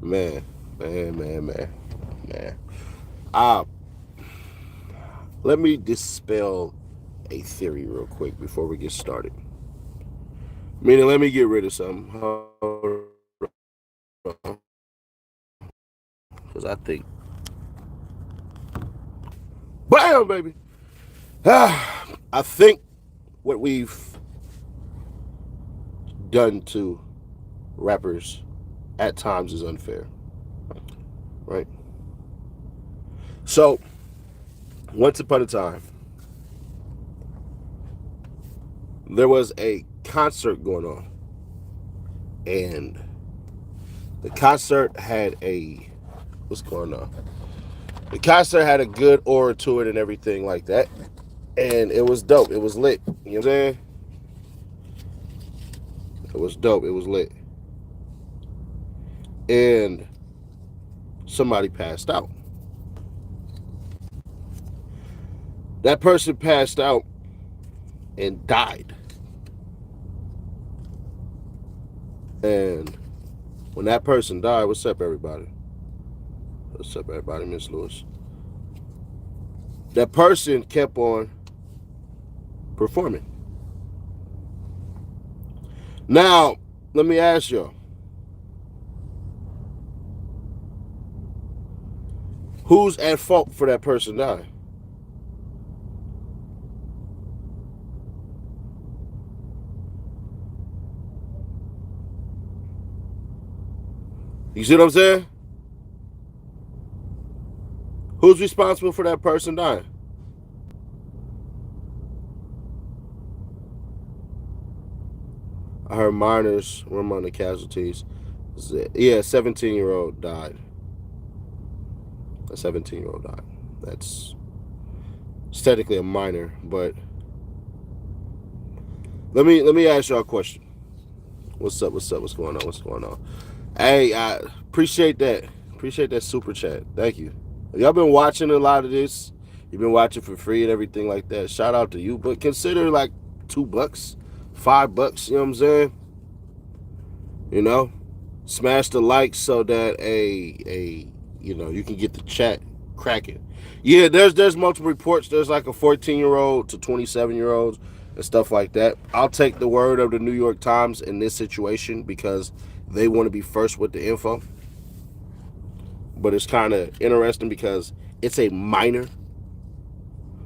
Man, man. Uh, Let me dispel a theory real quick before we get started. Meaning, let me get rid of something. Hold on. Because I think, bam, baby. I think what we've done to rappers at times is unfair, right? So, once upon a time, there was a concert going on, and the concert had a what's going on? The concert had a good aura to it and everything like that, and it was dope. It was lit. You know what I'm saying? It was dope. It was lit, and somebody passed out. That person passed out and died. And when that person died, what's up, everybody? What's up, everybody? Miss Lewis. That person kept on performing. Now, let me ask y'all. Who's at fault for that person dying? You see what I'm saying? Who's responsible for that person dying? I heard minors were among the casualties. Yeah, 17-year-old died. A 17-year-old died. That's technically a minor, but let me ask y'all a question. What's up? What's going on? What's going on? Hey, I appreciate that. Appreciate that super chat. Thank you. Y'all been watching a lot of this. You've been watching for free and everything like that. Shout out to you. But consider like $2, $5, you know what I'm saying? You know? Smash the like so that you can get the chat cracking. Yeah, there's multiple reports. There's like a 14-year-old to 27-year-olds and stuff like that. I'll take the word of the New York Times in this situation because they want to be first with the info. But it's kind of interesting because it's a minor,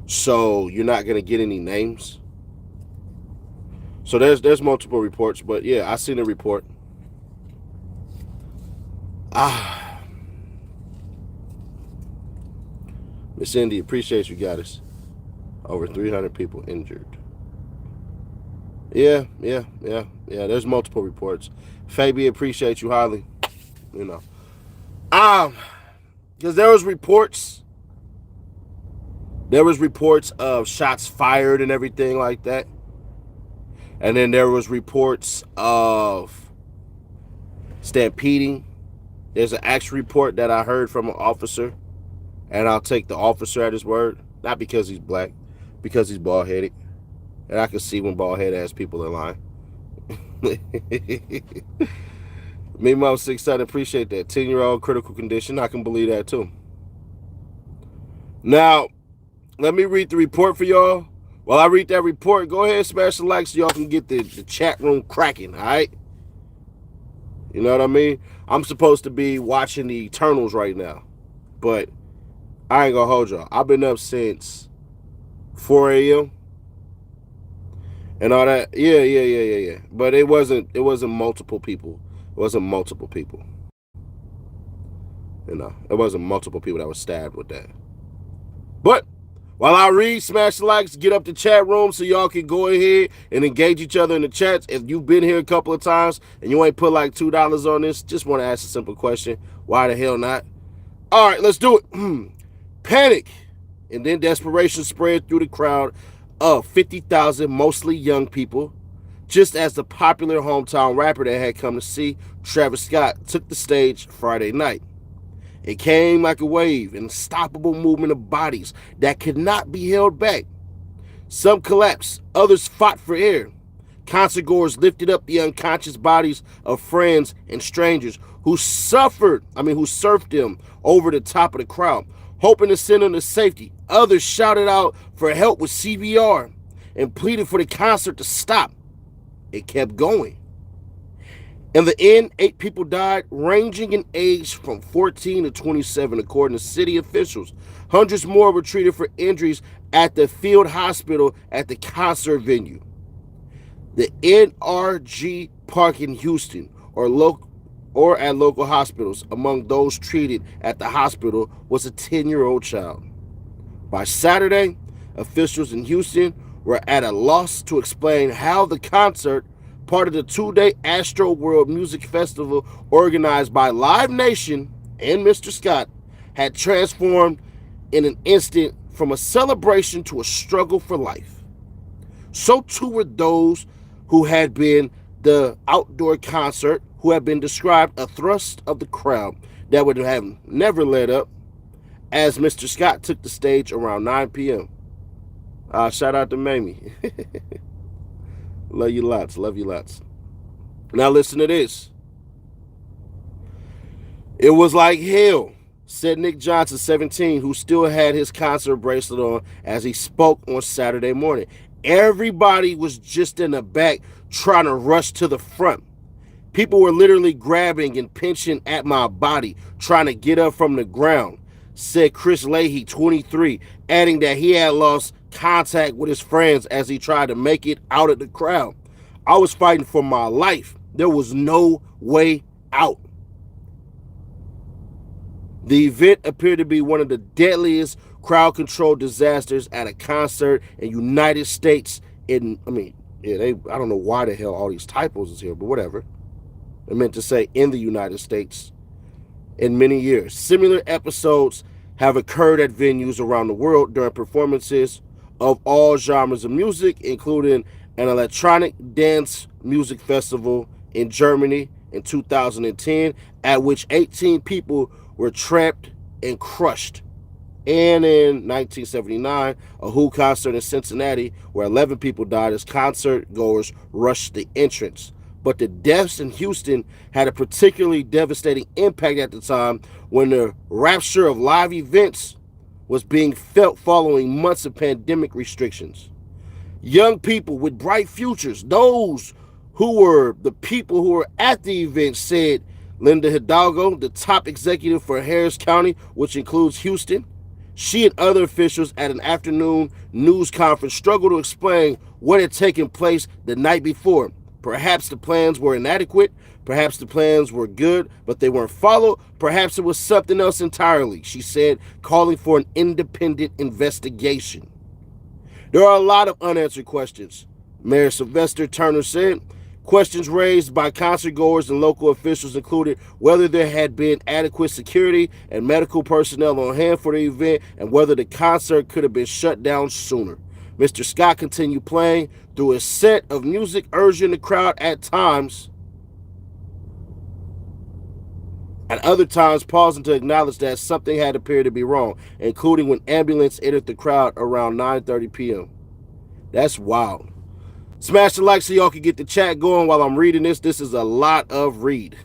so you're not gonna get any names. So there's multiple reports, but yeah, I seen a report. Miss Cindy, appreciate you, goddess. Over 300 people injured. Yeah. There's multiple reports. Fabi, appreciate you highly. You know, because there was reports of shots fired and everything like that, and then there was reports of stampeding. There's an actual report that I heard from an officer, and I'll take the officer at his word, not because he's black, because he's bald-headed, and I can see when bald-headed ass people are lying. Meanwhile, 6'7", appreciate that. 10-year-old critical condition, I can believe that too. Now, let me read the report for y'all. While I read that report, go ahead and smash the like so y'all can get the chat room cracking, all right? You know what I mean? I'm supposed to be watching the Eternals right now, but I ain't gonna hold y'all. I've been up since 4 a.m. and all that. Yeah. But it wasn't multiple people. It wasn't multiple people. You know, it wasn't multiple people that were stabbed with that. But while I read, smash the likes, get up the chat room so y'all can go ahead and engage each other in the chats. If you've been here a couple of times and you ain't put like $2 on this, just want to ask a simple question. Why the hell not? All right, let's do it. Panic and then desperation spread through the crowd of 50,000, mostly young people, just as the popular hometown rapper that had come to see Travis Scott took the stage Friday night. It came like a wave, an unstoppable movement of bodies that could not be held back. Some collapsed, others fought for air, Concertgoers lifted up the unconscious bodies of friends and strangers who surfed them over the top of the crowd, hoping to send them to safety. Others shouted out for help with CPR and pleaded for the concert to stop. It kept going. In the end, 8 people died, ranging in age from 14 to 27, according to city officials. Hundreds more were treated for injuries at the field hospital at the concert venue. The NRG Park in Houston, or at local hospitals. Among those treated at the hospital was a 10-year-old child. By Saturday, officials in Houston were at a loss to explain how the concert, part of the 2-day Astro World Music Festival organized by Live Nation and Mr. Scott, had transformed in an instant from a celebration to a struggle for life. So too were those who had been the outdoor concert, who had been described a thrust of the crowd that would have never let up, as Mr. Scott took the stage around 9 p.m. Shout out to Mamie. Love you lots. Love you lots. Now listen to this. It was like hell, said Nick Johnson, 17, who still had his concert bracelet on as he spoke on Saturday morning. Everybody was just in the back trying to rush to the front. People were literally grabbing and pinching at my body, trying to get up from the ground, said Chris Leahy, 23, adding that he had lost contact with his friends as he tried to make it out of the crowd. I was fighting for my life. There was no way out. The event appeared to be one of the deadliest crowd control disasters at a concert in United States I don't know why the hell all these typos is here, but whatever. I meant to say in the United States in many years. Similar episodes have occurred at venues around the world during performances of all genres of music, including an electronic dance music festival in Germany in 2010, at which 18 people were trapped and crushed. And in 1979, a Who concert in Cincinnati, where 11 people died as concert goers rushed the entrance. But the deaths in Houston had a particularly devastating impact at the time, when the rapture of live events was being felt following months of pandemic restrictions. Young people with bright futures, those who were the people who were at the event, said Linda Hidalgo, the top executive for Harris County, which includes Houston. She and other officials at an afternoon news conference struggled to explain what had taken place the night before. Perhaps the plans were inadequate. Perhaps the plans were good, but they weren't followed. Perhaps it was something else entirely, she said, calling for an independent investigation. There are a lot of unanswered questions, Mayor Sylvester Turner said. Questions raised by concert goers and local officials included whether there had been adequate security and medical personnel on hand for the event, and whether the concert could have been shut down sooner. Mr. Scott continued playing through a set of music, urging the crowd at other times pausing to acknowledge that something had appeared to be wrong, including when ambulance entered the crowd around 9:30 p.m. That's wild. Smash the like so y'all can get the chat going while I'm reading this. This is a lot of read.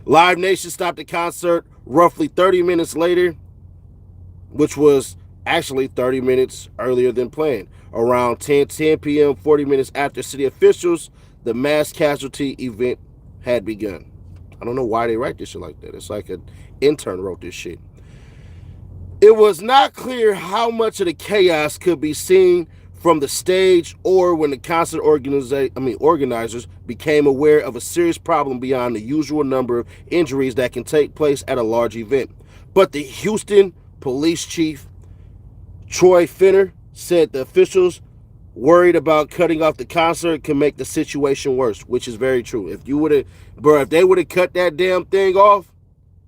Live Nation stopped the concert roughly 30 minutes later, which was actually 30 minutes earlier than planned. Around 10 p.m., 40 minutes after city officials, the mass casualty event had begun. I don't know why they write this shit like that. It's like an intern wrote this shit. It was not clear how much of the chaos could be seen from the stage or when the concert organizers became aware of a serious problem beyond the usual number of injuries that can take place at a large event. But the Houston police chief, Troy Finner, said the officials worried about cutting off the concert can make the situation worse, which is very true. If they would have cut that damn thing off,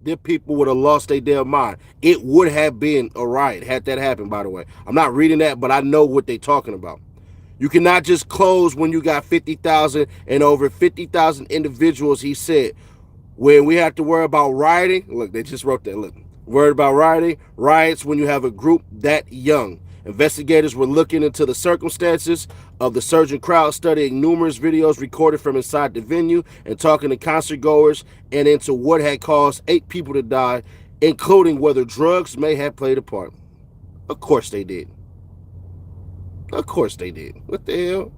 the people would have lost their damn mind. It would have been a riot had that happened, by the way. I'm not reading that, but I know what they're talking about. You cannot just close when you got 50,000 and over 50,000 individuals, he said. When we have to worry about rioting, look, they just wrote that, look. Worried about riots when you have a group that young. Investigators were looking into the circumstances of the surging crowd, studying numerous videos recorded from inside the venue and talking to concert goers, and into what had caused 8 people to die, including whether drugs may have played a part. Of course they did. Of course they did. What the hell?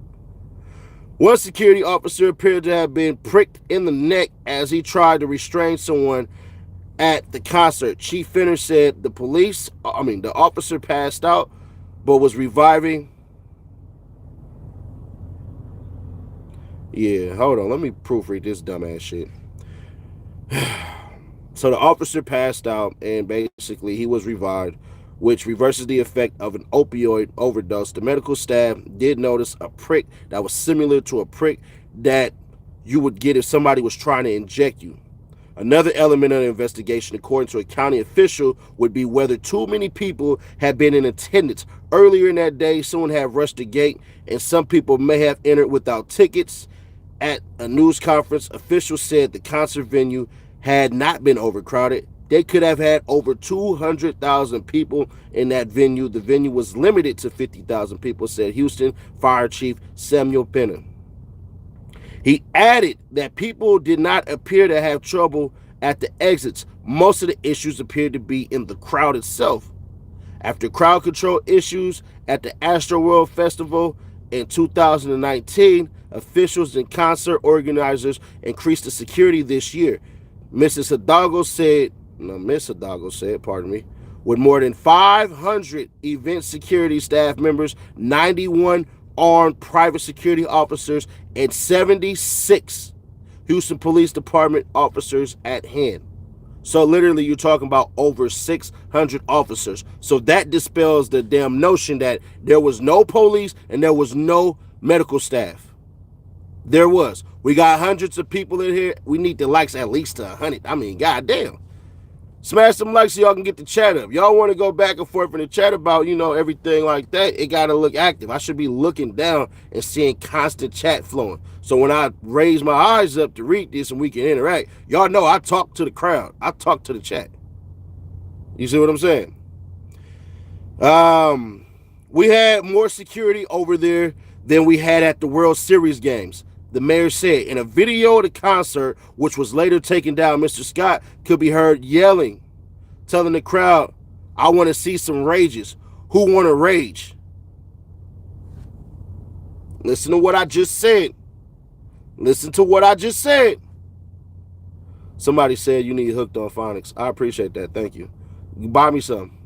One security officer appeared to have been pricked in the neck as he tried to restrain someone at the concert. Chief Fenner said the officer passed out but was reviving. Yeah, hold on. Let me proofread this dumbass shit. So the officer passed out and basically he was revived, which reverses the effect of an opioid overdose. The medical staff did notice a prick that was similar to a prick that you would get if somebody was trying to inject you. Another element of the investigation, according to a county official, would be whether too many people had been in attendance. Earlier in that day, someone had rushed the gate, and some people may have entered without tickets. At a news conference, officials said the concert venue had not been overcrowded. They could have had over 200,000 people in that venue. The venue was limited to 50,000 people, said Houston Fire Chief Samuel Penner. He added that people did not appear to have trouble at the exits. Most of the issues appeared to be in the crowd itself. After crowd control issues at the Astroworld Festival in 2019, officials and concert organizers increased the security this year. Miss Hidalgo said, with more than 500 event security staff members, 91 armed private security officers, and 76 Houston Police Department officers at hand. So literally you're talking about over 600 officers. So that dispels the damn notion that there was no police and there was no medical staff. There was. We got hundreds of people in here. We need the likes at least to 100. I mean, goddamn. Smash some likes so y'all can get the chat up. Y'all want to go back and forth in the chat about, everything like that. It got to look active. I should be looking down and seeing constant chat flowing. So when I raise my eyes up to read this and we can interact, y'all know I talk to the crowd. I talk to the chat. You see what I'm saying? We had more security over there than we had at the World Series games. The mayor said in a video of the concert, which was later taken down, Mr. Scott could be heard yelling, telling the crowd, "I want to see some rages. Who want to rage?" Listen to what I just said. Listen to what I just said. Somebody said you need Hooked on Phonics. I appreciate that. Thank you. Buy me some.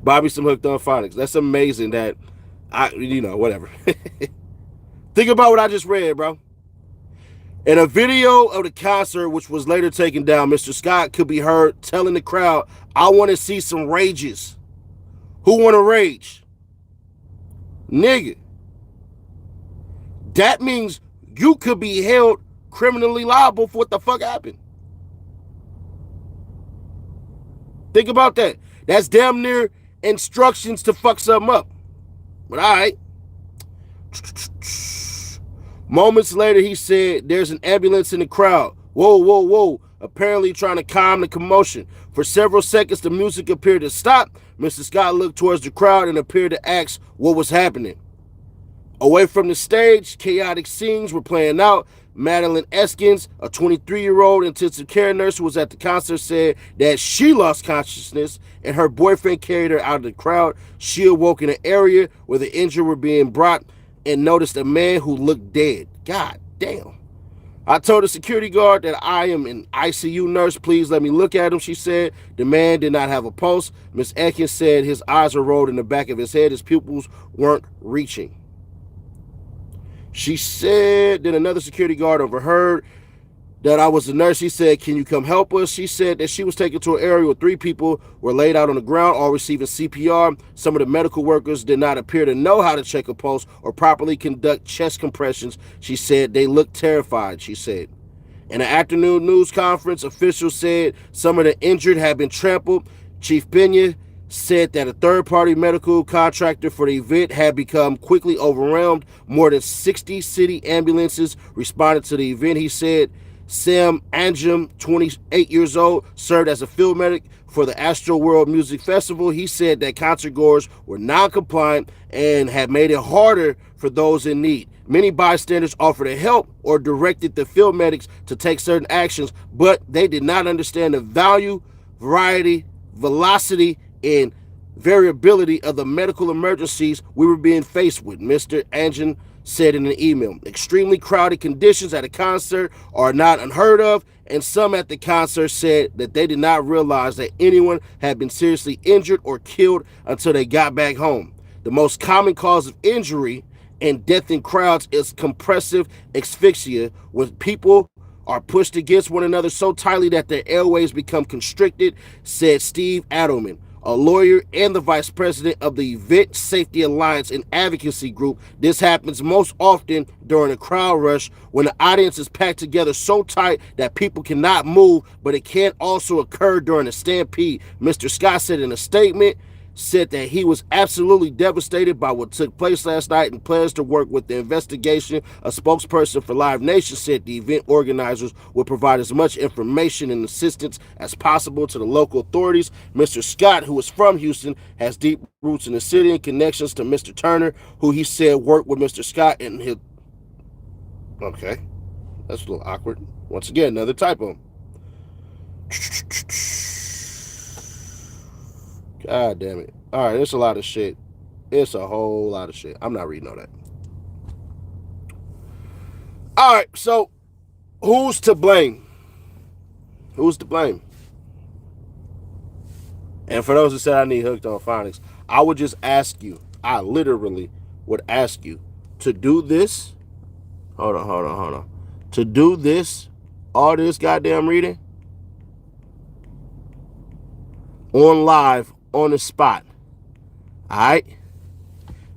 Buy me some Hooked on Phonics. That's amazing that whatever. Think about what I just read, bro. In a video of the concert, which was later taken down, Mr. Scott could be heard telling the crowd, "I want to see some rages. Who want to rage?" Nigga. That means you could be held criminally liable for what the fuck happened. Think about that. That's damn near instructions to fuck something up. But all right. Moments later, he said, "There's an ambulance in the crowd. Whoa, whoa, whoa." Apparently trying to calm the commotion. For several seconds, the music appeared to stop. Mr. Scott looked towards the crowd and appeared to ask what was happening. Away from the stage, chaotic scenes were playing out. Madeline Eskins, a 23-year-old intensive care nurse who was at the concert, said that she lost consciousness and her boyfriend carried her out of the crowd. She awoke in an area where the injured were being brought and noticed a man who looked dead. God damn. "I told the security guard that I am an ICU nurse. Please let me look at him," she said. The man did not have a pulse. Ms. Atkins said his eyes were rolled in the back of his head. His pupils weren't reaching. She said that another security guard overheard that I was a nurse. He said, "Can you come help us?" She said that she was taken to an area where 3 people were laid out on the ground, all receiving CPR. Some of the medical workers did not appear to know how to check a pulse or properly conduct chest compressions. She said they looked terrified, she said. In an afternoon news conference, officials said some of the injured had been trampled. Chief Pena said that a third-party medical contractor for the event had become quickly overwhelmed. More than 60 city ambulances responded to the event, he said. Sam Anjum, 28 years old, served as a field medic for the Astro World Music Festival. He said that concert goers were non-compliant and had made it harder for those in need. Many bystanders offered to help or directed the field medics to take certain actions, but they did not understand the value, variety, velocity, and variability of the medical emergencies we were being faced with, Mr. Anjan said in an email. Extremely crowded conditions at a concert are not unheard of, and some at the concert said that they did not realize that anyone had been seriously injured or killed until they got back home. The most common cause of injury and death in crowds is compressive asphyxia, when people are pushed against one another so tightly that their airways become constricted, said Steve Adelman, a lawyer and the vice president of the Event Safety Alliance and Advocacy Group. This happens most often during a crowd rush when the audience is packed together so tight that people cannot move, but it can also occur during a stampede. Mr. Scott said in a statement, said that he was absolutely devastated by what took place last night and plans to work with the investigation. A spokesperson for Live Nation said the event organizers will provide as much information and assistance as possible to the local authorities. Mr. Scott, who is from Houston, has deep roots in the city and connections to Mr. Turner, who he said worked with Mr. Scott and his... Okay, that's a little awkward. Once again, another typo. God damn it. All right, it's a lot of shit. It's a whole lot of shit. I'm not reading all that. All right, so who's to blame? Who's to blame? And for those who said I need hooked on phonics, I would just ask you, I literally would ask you to do this. Hold on. To do this, all this goddamn reading, on live, on the spot. All right?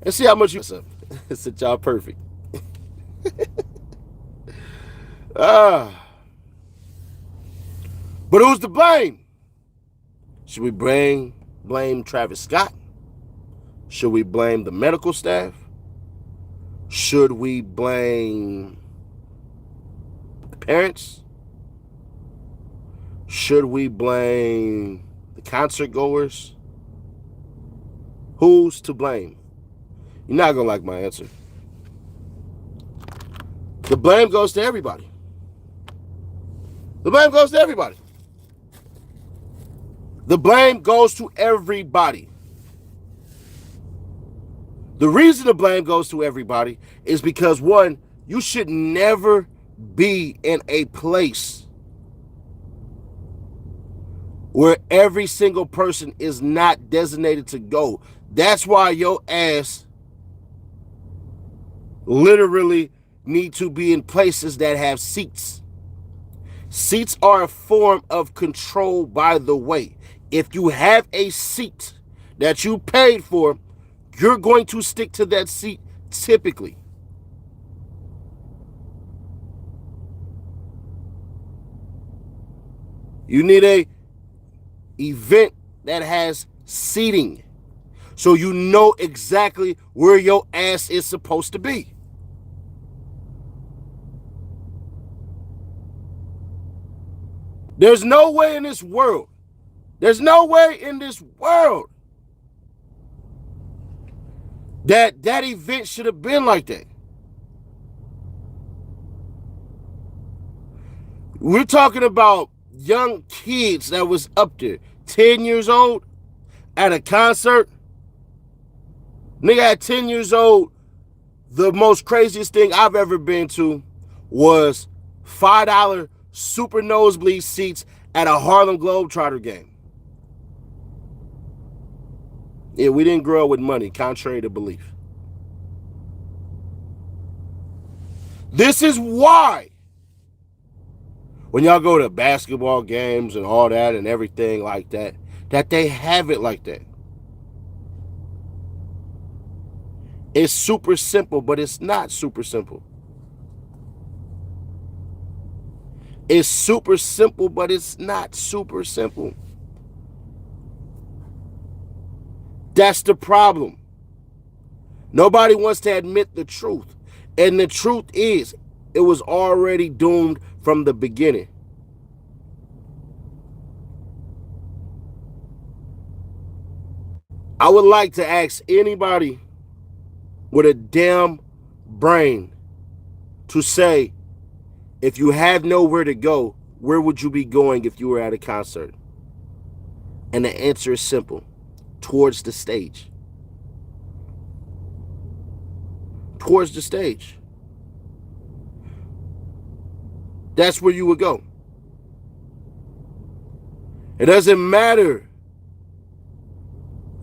And see how much you... Since y'all perfect. But who's to blame? Should we blame Travis Scott? Should we blame the medical staff? Should we blame the parents? Should we blame the concert goers? Who's to blame? You're not going to like my answer. The blame goes to everybody. The blame goes to everybody. The blame goes to everybody. The reason the blame goes to everybody is because, one, you should never be in a place where every single person is not designated to go. That's why your ass literally need to be in places that have seats. Seats are a form of control, by the way. If you have a seat that you paid for, you're going to stick to that seat typically. You need a event that has seating, so you know exactly where your ass is supposed to be. There's no way in this world that that event should have been like that. We're talking about young kids that was up there, 10 years old, at a concert. Nigga at 10 years old, the most craziest thing I've ever been to was $5 super nosebleed seats at a Harlem Globetrotter game. Yeah, we didn't grow up with money, contrary to belief. This is why when y'all go to basketball games and all that and everything like that, that they have it like that. It's super simple, but it's not super simple. It's super simple, but it's not super simple. That's the problem. Nobody wants to admit the truth. And the truth is, It was already doomed from the beginning. I would like to ask anybody with a damn brain to say, if you have nowhere to go, where would you be going if you were at a concert? And the answer is simple: towards the stage. Towards the stage. That's where you would go. It doesn't matter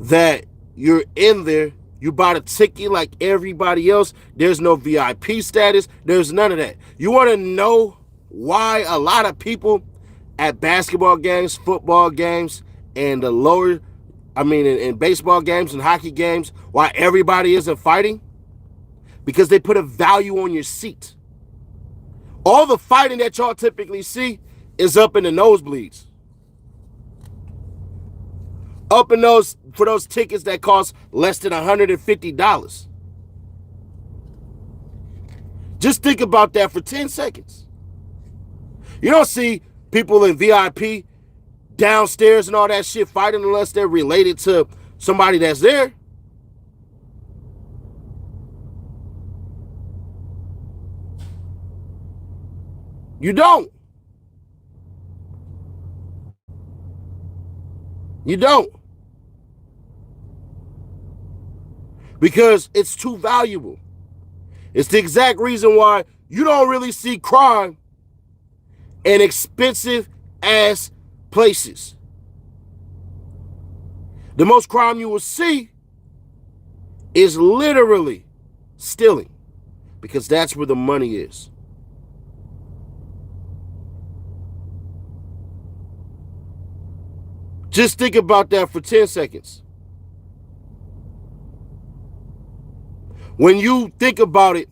that you're in there, you bought a ticket like everybody else. There's no VIP status. There's none of that. You want to know why a lot of people at basketball games, football games, and in baseball games and hockey games, why everybody isn't fighting? Because they put a value on your seat. All the fighting that y'all typically see is up in the nosebleeds. Up in those, for those tickets that cost less than $150. Just think about that for 10 seconds. You don't see people in VIP downstairs and all that shit fighting unless they're related to somebody that's there. You don't. You don't. Because it's too valuable. It's the exact reason why you don't really see crime in expensive ass places. The most crime you will see is literally stealing, because that's where the money is. Just think about that for 10 seconds. When you think about it,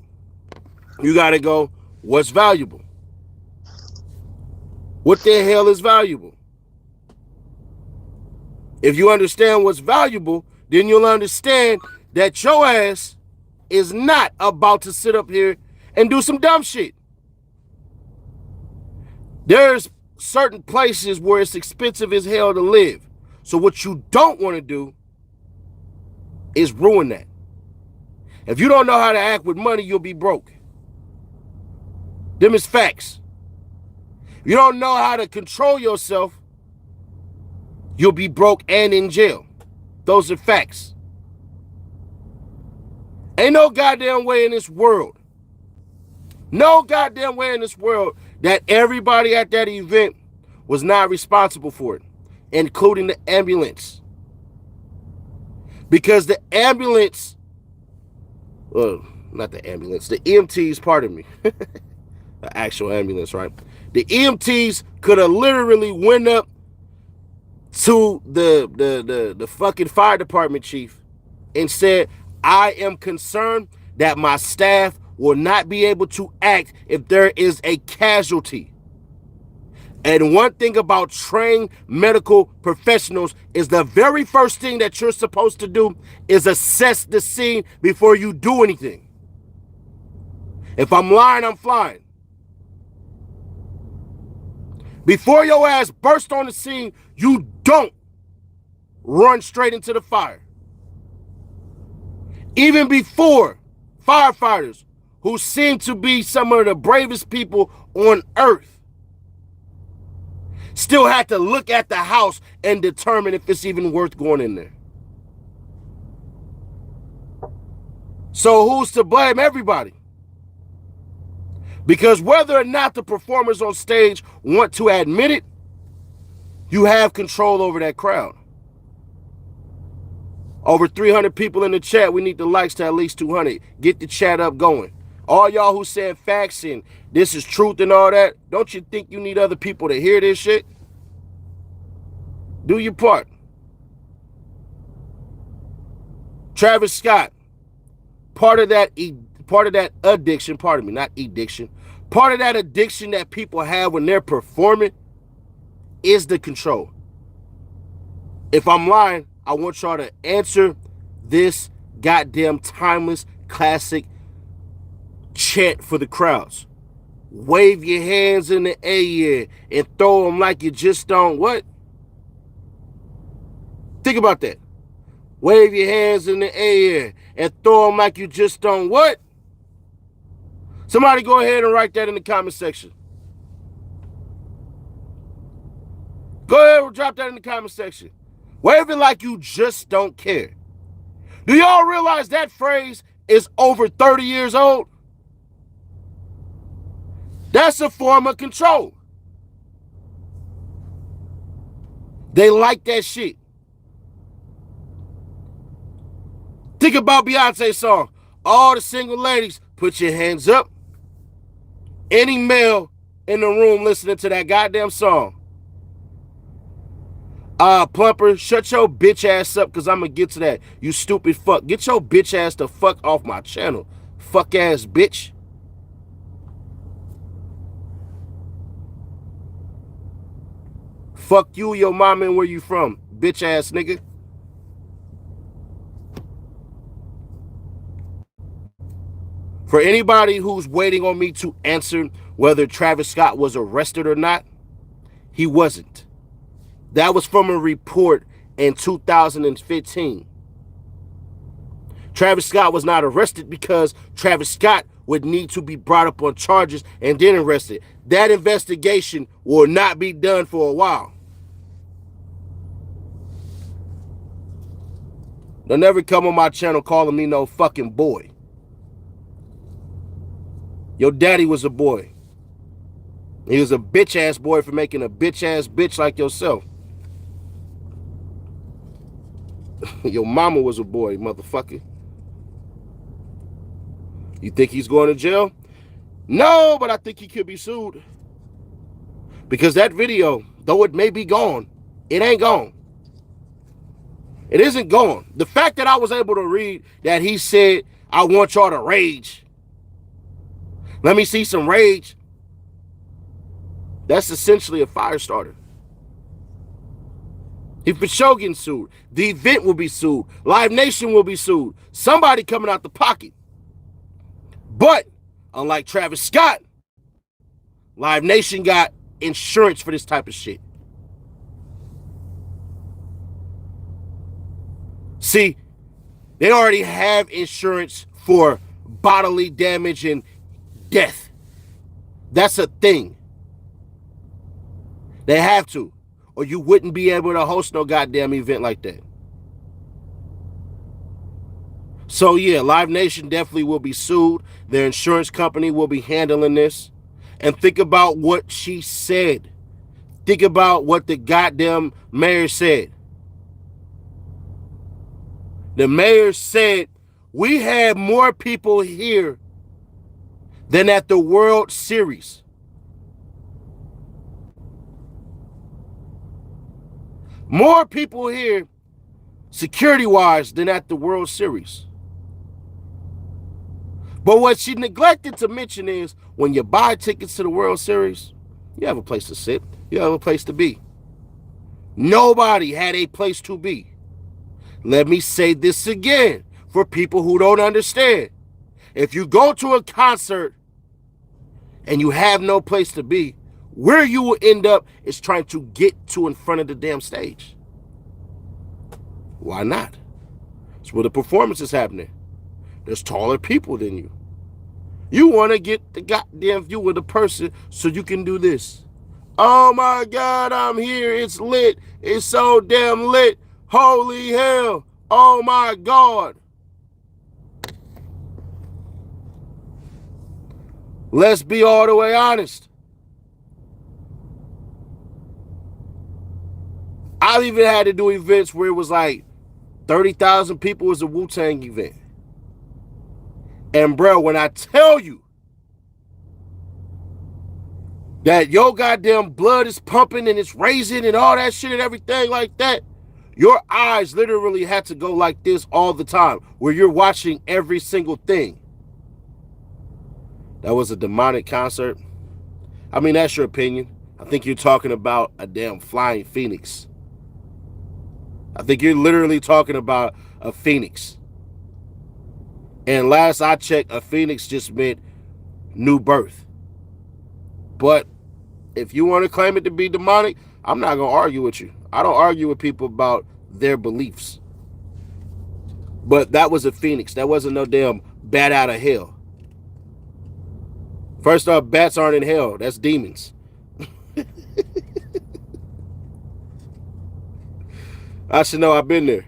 you got to go, what's valuable? What the hell is valuable? If you understand what's valuable, then you'll understand that your ass is not about to sit up here and do some dumb shit. There's certain places where it's expensive as hell to live. So what you don't want to do is ruin that. If you don't know how to act with money, you'll be broke. Them is facts. If you don't know how to control yourself, you'll be broke and in jail. Those are facts. Ain't no goddamn way in this world. No goddamn way in this world that everybody at that event was not responsible for it, including the ambulance. Because the ambulance, well, not the ambulance, the EMTs, pardon me, the actual ambulance, right? The EMTs could have literally went up to the fucking fire department chief and said, I am concerned that my staff will not be able to act if there is a casualty. And one thing about trained medical professionals is the very first thing that you're supposed to do is assess the scene before you do anything. If I'm lying, I'm flying. Before your ass burst on the scene, you don't run straight into the fire. Even before, firefighters, who seem to be some of the bravest people on earth, still had to look at the house and determine if it's even worth going in there. So who's to blame? Everybody. Because whether or not the performers on stage want to admit it, you have control over that crowd. Over 300 people in the chat. We need the likes to at least 200. Get the chat up going. All y'all who said facts and this is truth and all that, don't you think you need other people to hear this shit? Do your part. Travis Scott, part of that addiction, pardon me, not addiction, part of that addiction that people have when they're performing is the control. If I'm lying, I want y'all to answer this goddamn timeless classic chant for the crowds. Wave your hands in the air and throw them like you just don't what? Think about that. Wave your hands in the air and throw them like you just don't what? Somebody go ahead and write that in the comment section. Go ahead and drop that in the comment section. Wave it like you just don't care. Do y'all realize that phrase is over 30 years old? That's a form of control. They like that shit. Think about Beyonce's song. All the single ladies, put your hands up. Any male in the room listening to that goddamn song. Plumper, shut your bitch ass up because I'm going to get to that. You stupid fuck. Get your bitch ass the fuck off my channel. Fuck ass bitch. Fuck you, your mama, and where you from, bitch ass nigga. For anybody who's waiting on me to answer whether Travis Scott was arrested or not, he wasn't. That was from a report in 2015. Travis Scott was not arrested because Travis Scott would need to be brought up on charges and then arrested. That investigation will not be done for a while. Don't never come on my channel calling me no fucking boy. Your daddy was a boy. He was a bitch ass boy for making a bitch ass bitch like yourself. Your mama was a boy, motherfucker. You think he's going to jail? No, but I think he could be sued. Because that video, though it may be gone, it ain't gone. It isn't gone. The fact that I was able to read that he said, I want y'all to rage. Let me see some rage. That's essentially a fire starter. If the show getting sued, the event will be sued, Live Nation will be sued, somebody coming out the pocket. But unlike Travis Scott, Live Nation got insurance for this type of shit. See, they already have insurance for bodily damage and death. That's a thing. They have to, or you wouldn't be able to host no goddamn event like that. So yeah, Live Nation definitely will be sued. Their insurance company will be handling this. And think about what she said. Think about what the goddamn mayor said. The mayor said, we had more people here than at the World Series. More people here, security-wise, than at the World Series. But what she neglected to mention is, when you buy tickets to the World Series, you have a place to sit. You have a place to be. Nobody had a place to be. Let me say this again for people who don't understand. If you go to a concert and you have no place to be, where you will end up is trying to get to in front of the damn stage. Why not? It's where the performance is happening. There's taller people than you. You want to get the goddamn view of the person so you can do this. Oh my God, I'm here. It's lit. It's so damn lit. Holy hell. Oh my God. Let's be all the way honest. I've even had to do events where it was like 30,000 people was a Wu-Tang event. And bro, when I tell you that your goddamn blood is pumping and it's raising and all that shit and everything like that, your eyes literally had to go like this all the time, where you're watching every single thing. That was a demonic concert. I mean, that's your opinion. I think you're talking about a damn flying phoenix. I think you're literally talking about a phoenix. And last I checked, a phoenix just meant new birth. But if you want to claim it to be demonic, I'm not going to argue with you. I don't argue with people about their beliefs. But that was a phoenix. That wasn't no damn bat out of hell. First off, bats aren't in hell. That's demons. I should know. I've been there.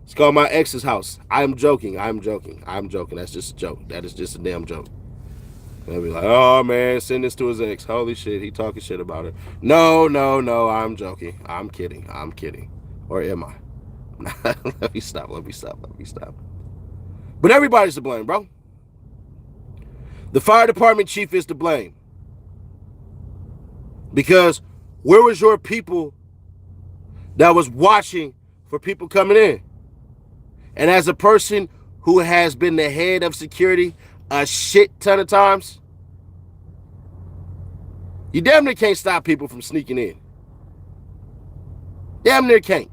It's called my ex's house. I'm joking. I'm joking. I'm joking. That's just a joke. That is just a damn joke. They'll be like, oh, man, send this to his ex. Holy shit, he talking shit about her. No, no, no, I'm joking. I'm kidding. I'm kidding. Or am I? Let me stop. Let me stop. Let me stop. But everybody's to blame, bro. The fire department chief is to blame. Because where was your people that was watching for people coming in? And as a person who has been the head of security a shit ton of times, you damn near can't stop people from sneaking in. Damn near can't.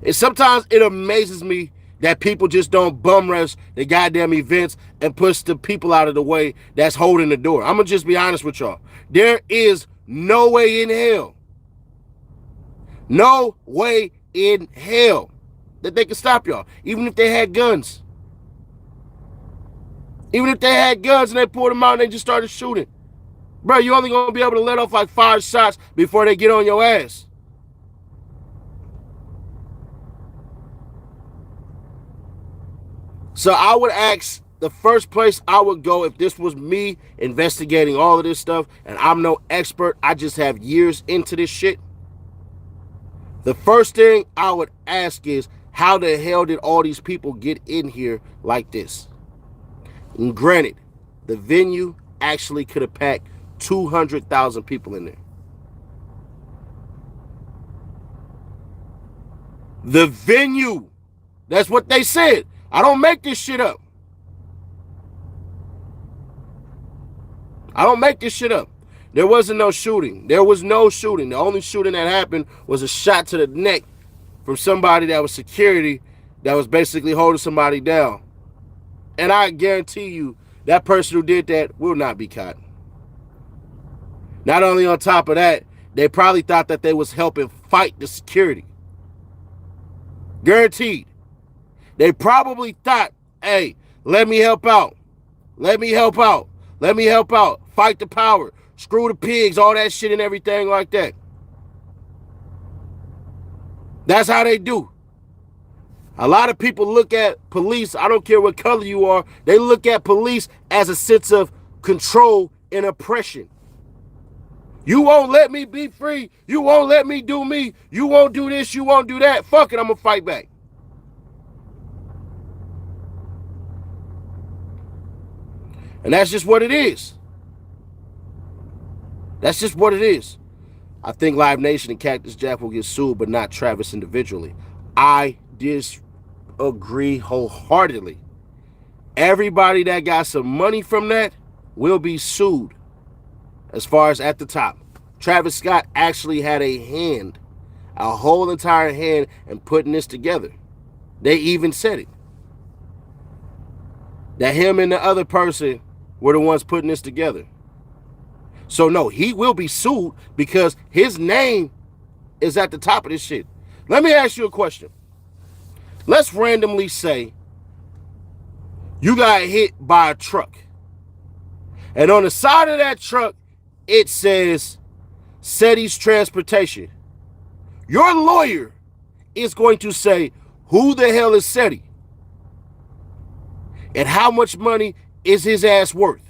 And sometimes it amazes me that people just don't bum rush the goddamn events and push the people out of the way that's holding the door. I'm going to just be honest with y'all. There is no way in hell, no way in hell that they can stop y'all, even if they had guns. Even if they had guns and they pulled them out and they just started shooting. Bro, you're only going to be able to let off like 5 shots before they get on your ass. So I would ask, the first place I would go if this was me investigating all of this stuff, and I'm no expert, I just have years into this shit. The first thing I would ask is, how the hell did all these people get in here like this? And granted, the venue actually could have packed 200,000 people in there. The venue. That's what they said. I don't make this shit up. I don't make this shit up. There wasn't no shooting. There was no shooting. The only shooting that happened was a shot to the neck from somebody that was security that was basically holding somebody down. And I guarantee you, that person who did that will not be caught. Not only on top of that, they probably thought that they was helping fight the security. Guaranteed. They probably thought, hey, let me help out. Let me help out. Let me help out. Fight the power. Screw the pigs, all that shit and everything like that. That's how they do. A lot of people look at police, I don't care what color you are, they look at police as a sense of control and oppression. You won't let me be free. You won't let me do me. You won't do this. You won't do that. Fuck it, I'm going to fight back. And that's just what it is. That's just what it is. I think Live Nation and Cactus Jack will get sued, but not Travis individually. I disagree wholeheartedly. Everybody that got some money from that will be sued. As far as at the top, Travis Scott actually had a hand, a whole entire hand in putting this together. They even said it. That him and the other person were the ones putting this together. So no, he will be sued because his name is at the top of this shit. Let me ask you a question. Let's randomly say you got hit by a truck. And on the side of that truck, it says Fetty's Transportation. Your lawyer is going to say, who the hell is Fetty? And how much money is his ass worth?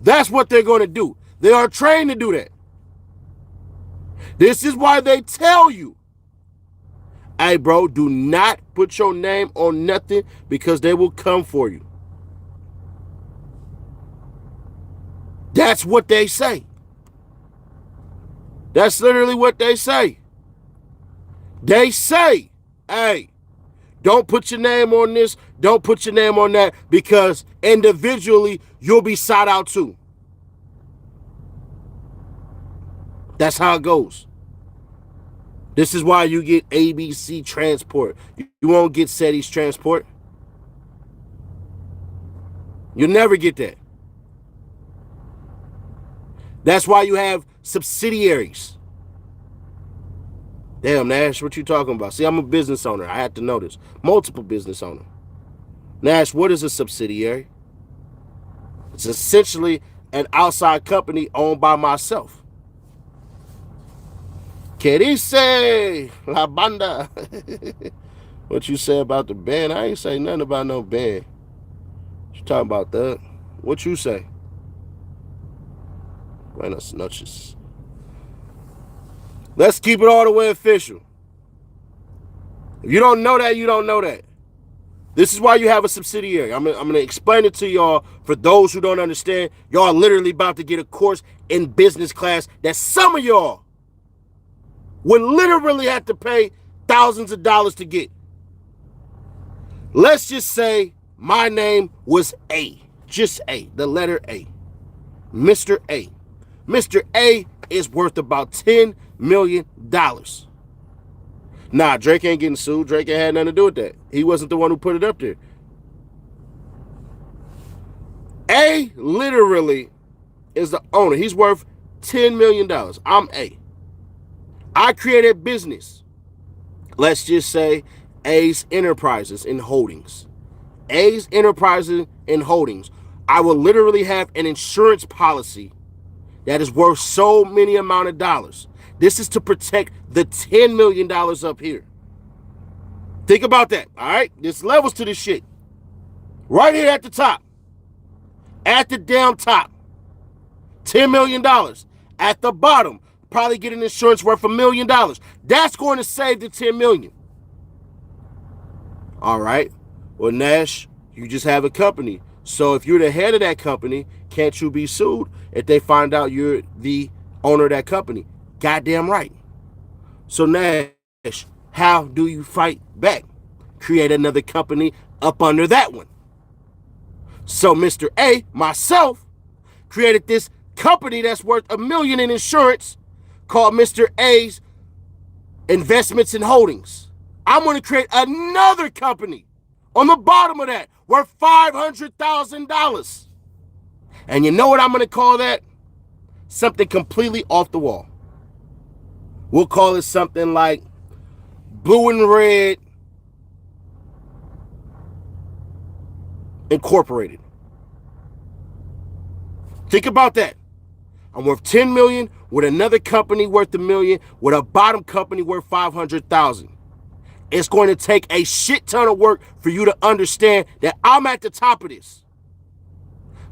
That's what they're going to do. They are trained to do that. This is why they tell you, hey, bro, do not put your name on nothing because they will come for you. That's what they say. That's literally what they say. They say, hey, don't put your name on this, don't put your name on that, because individually you'll be sought out too. That's how it goes. This is why you get ABC Transport. You won't get Fetty's Transport. You'll never get that. That's why you have subsidiaries. Damn, Nash, what you talking about? See, I'm a business owner. I had to know this. Multiple business owner. Nash, what is a subsidiary? It's essentially an outside company owned by myself. Que dice la banda? What you say about the band? I ain't say nothing about no band. What you talking about, Thug? What you say? Buenas noches. Let's keep it all the way official. If you don't know that, you don't know that. This is why you have a subsidiary. I'm gonna explain it to y'all. For those who don't understand, y'all are literally about to get a course in business class that some of y'all would literally have to pay thousands of dollars to get. Let's just say my name was A. Just A. The letter A. Mr. A. Mr. A is worth about $10 million. Nah, Drake ain't getting sued. Drake ain't had nothing to do with that. He wasn't the one who put it up there. A literally is the owner. He's worth $10 million. I'm A. I created business. Let's just say A's Enterprises and Holdings. A's Enterprises and Holdings. I will literally have an insurance policy that is worth so many amount of dollars. This is to protect the $10 million up here. Think about that, all right? There's levels to this shit. Right here at the top. At the damn top. $10 million. At the bottom, probably get an insurance worth $1 million. That's going to save the $10 million. All right. Well, Nash, you just have a company. So if you're the head of that company, can't you be sued if they find out you're the owner of that company? Goddamn right. So Nash, how do you fight back? Create another company up under that one. So Mr. A, myself, created this company that's worth $1 million in insurance called Mr. A's Investments and Holdings. I'm going to create another company on the bottom of that worth $500,000. And you know what I'm going to call that? Something completely off the wall. We'll call it something like Blue and Red Incorporated. Think about that. I'm worth $10 million with another company worth $1 million with a bottom company worth $500,000. It's going to take a shit ton of work for you to understand that I'm at the top of this.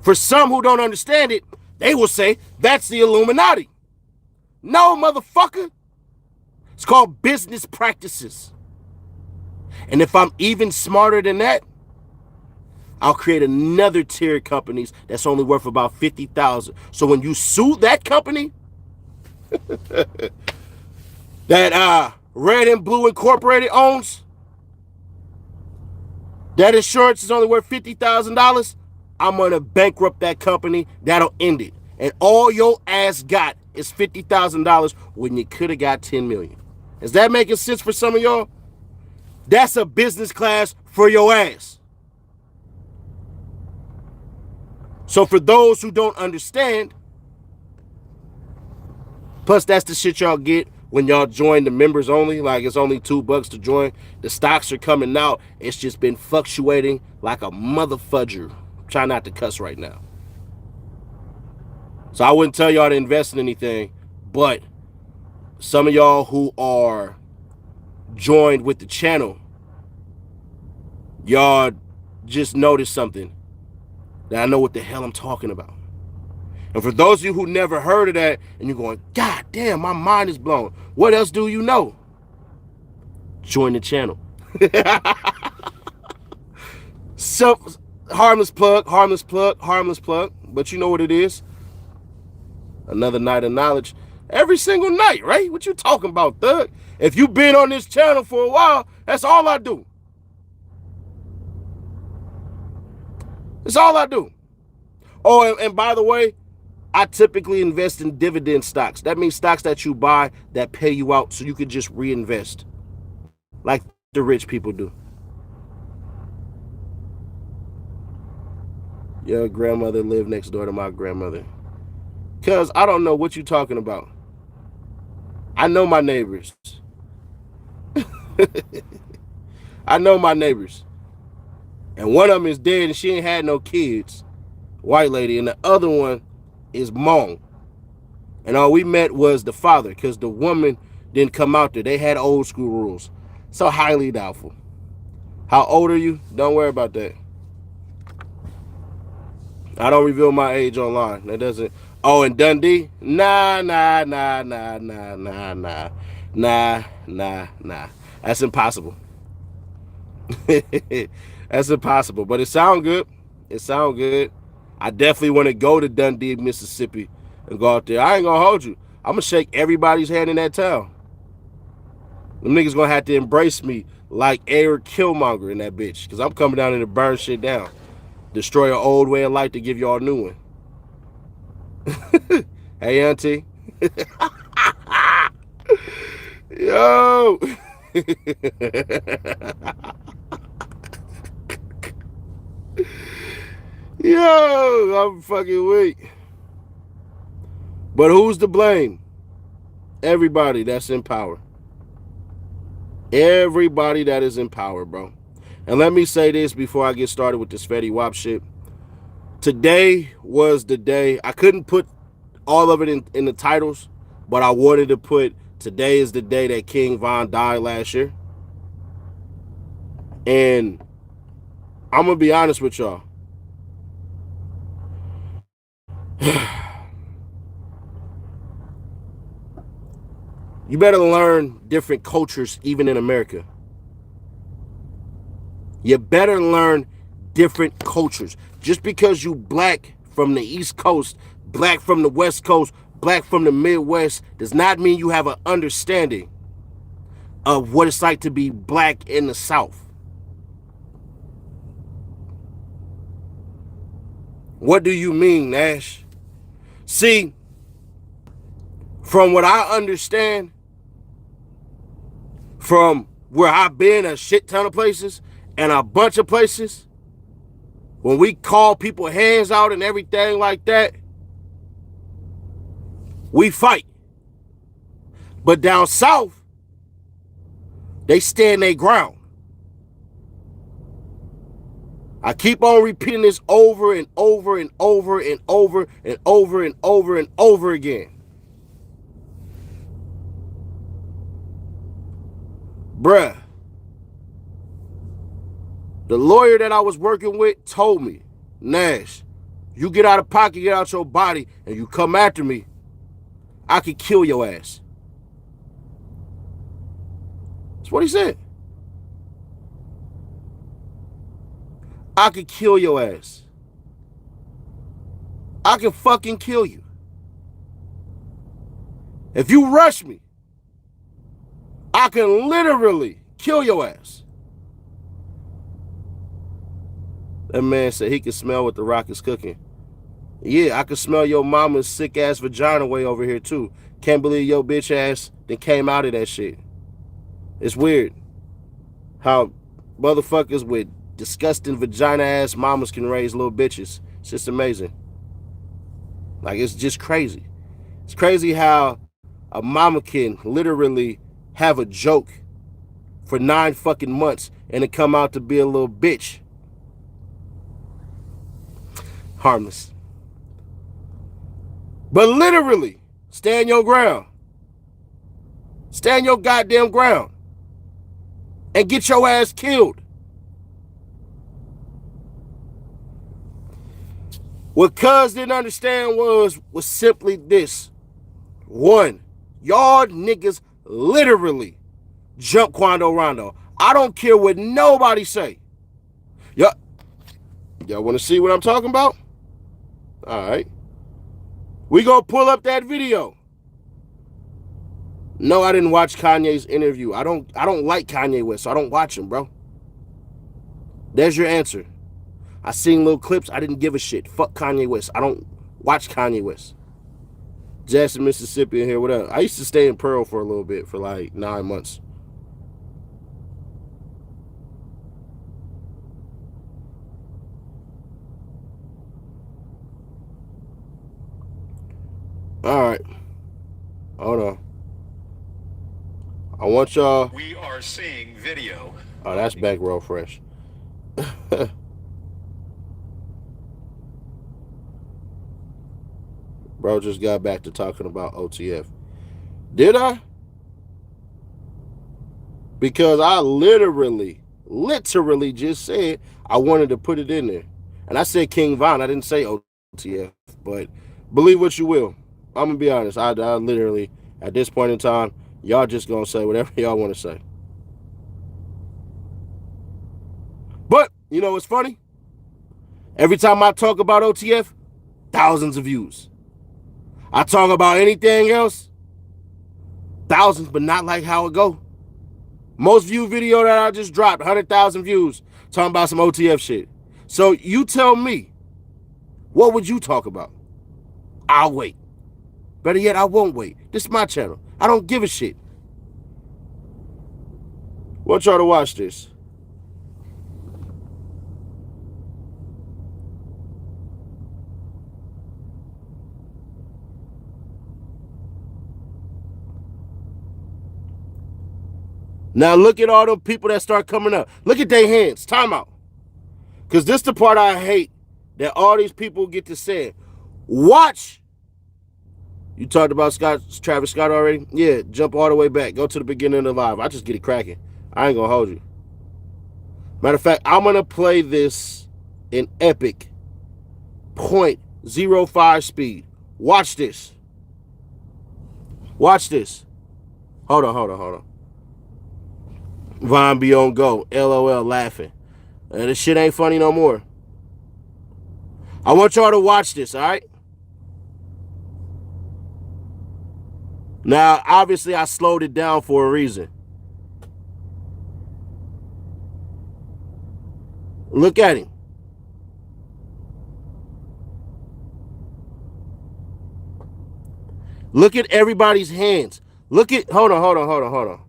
For some who don't understand it, they will say that's the Illuminati. No, motherfucker. It's called business practices. And if I'm even smarter than that, I'll create another tier of companies that's only worth about $50,000. So when you sue that company, that Red and Blue Incorporated owns, that insurance is only worth $50,000, I'm going to bankrupt that company. That'll end it. And all your ass got is $50,000 when you could have got $10 million. Is that making sense for some of y'all? That's a business class for your ass. So for those who don't understand, plus that's the shit y'all get when y'all join the members only. Like it's only $2 to join. The stocks are coming out. It's just been fluctuating like a motherfudger. Try not to cuss right now. So I wouldn't tell y'all to invest in anything, but some of y'all who are joined with the channel, y'all just noticed something that I know what the hell I'm talking about. And for those of you who never heard of that and you're going, God damn, my mind is blown. What else do you know? Join the channel. So, harmless plug. But you know what it is. Another night of knowledge. Every single night, right? What you talking about, Thug? If you've been on this channel for a while, that's all I do. That's all I do. Oh, and by the way, I typically invest in dividend stocks. That means stocks that you buy that pay you out so you can just reinvest. Like the rich people do. Your grandmother lived next door to my grandmother. Cause I don't know what you talking about. I know my neighbors. I know my neighbors. And one of them is dead and she ain't had no kids. White lady. And the other one is Hmong. And all we met was the father because the woman didn't come out there. They had old school rules. So highly doubtful. How old are you? Don't worry about that. I don't reveal my age online. That doesn't. Oh, and Dundee? Nah. That's impossible. That's impossible. But it sounds good. It sounds good. I definitely want to go to Dundee, Mississippi, and go out there. I ain't gonna hold you. I'm gonna shake everybody's hand in that town. Them niggas gonna have to embrace me like Eric Killmonger in that bitch, because I'm coming down there to burn shit down. Destroy an old way of life to give y'all a new one. Hey, auntie. Yo. Yo, I'm fucking weak. But who's to blame? Everybody that's in power. Everybody that is in power, bro. And let me say this before I get started with this Fetty Wap shit. Today was the day. I couldn't put all of it in the titles, but I wanted to put today is the day that King Von died last year. And I'm going to be honest with y'all. You better learn different cultures even in America. You better learn different cultures. Just because you black from the East Coast, black from the West Coast, black from the Midwest, does not mean you have an understanding of what it's like to be black in the South. What do you mean, Nash? See, from what I understand, from where I've been a shit ton of places and a bunch of places, when we call people hands out and everything like that, we fight. But down south, they stand their ground. I keep on repeating this over and over and over and over and over and over and over again. Bruh, the lawyer that I was working with told me, Nash, you get out of pocket, get out your body, and you come after me, I could kill your ass. That's what he said. I could kill your ass. I can fucking kill you. If you rush me, I can literally kill your ass. That man said he could smell what the Rock is cooking. Yeah, I could smell your mama's sick ass vagina way over here too. Can't believe your bitch ass that came out of that shit. It's weird how motherfuckers with disgusting vagina ass mamas can raise little bitches. It's just amazing. Like, it's just crazy. It's crazy how a mama can literally have a joke for 9 fucking months and it come out to be a little bitch. Harmless. But literally, stand your ground. Stand your goddamn ground. And get your ass killed. What Cuz didn't understand was simply this. One, y'all niggas literally jump Quando Rondo. I don't care what nobody say. Y'all want to see what I'm talking about? All right. We gonna pull up that video. No, I didn't watch Kanye's interview. I don't like Kanye West, so I don't watch him, bro. There's your answer. I seen little clips. I didn't give a shit. Fuck Kanye West. I don't watch Kanye West. Jackson, Mississippi in here, whatever. I used to stay in Pearl for a little bit, for like 9 months. All right. Hold on. I want y'all. We are seeing video. Oh, that's back row fresh. Bro just got back to talking about OTF. Did I? Because I literally just said I wanted to put it in there. And I said King Von. I didn't say OTF. But believe what you will. I'm going to be honest. I literally, at this point in time, y'all just going to say whatever y'all want to say. But, you know what's funny? Every time I talk about OTF, thousands of views. I talk about anything else, thousands, but not like how it go. Most viewed video that I just dropped, 100,000 views, talking about some OTF shit. So you tell me, what would you talk about? I'll wait. Better yet, I won't wait. This is my channel. I don't give a shit. Want y'all to watch this. Now look at all the people that start coming up. Look at their hands. Time out. Because this is the part I hate that all these people get to say. Watch. You talked about Travis Scott already? Yeah, jump all the way back. Go to the beginning of the live. I just get it cracking. I ain't going to hold you. Matter of fact, I'm going to play this in epic 0.05 speed. Watch this. Watch this. Hold on. Von be on go. LOL laughing. This shit ain't funny no more. I want y'all to watch this, all right? Now, obviously, I slowed it down for a reason. Look at him. Look at everybody's hands. Look at, hold on.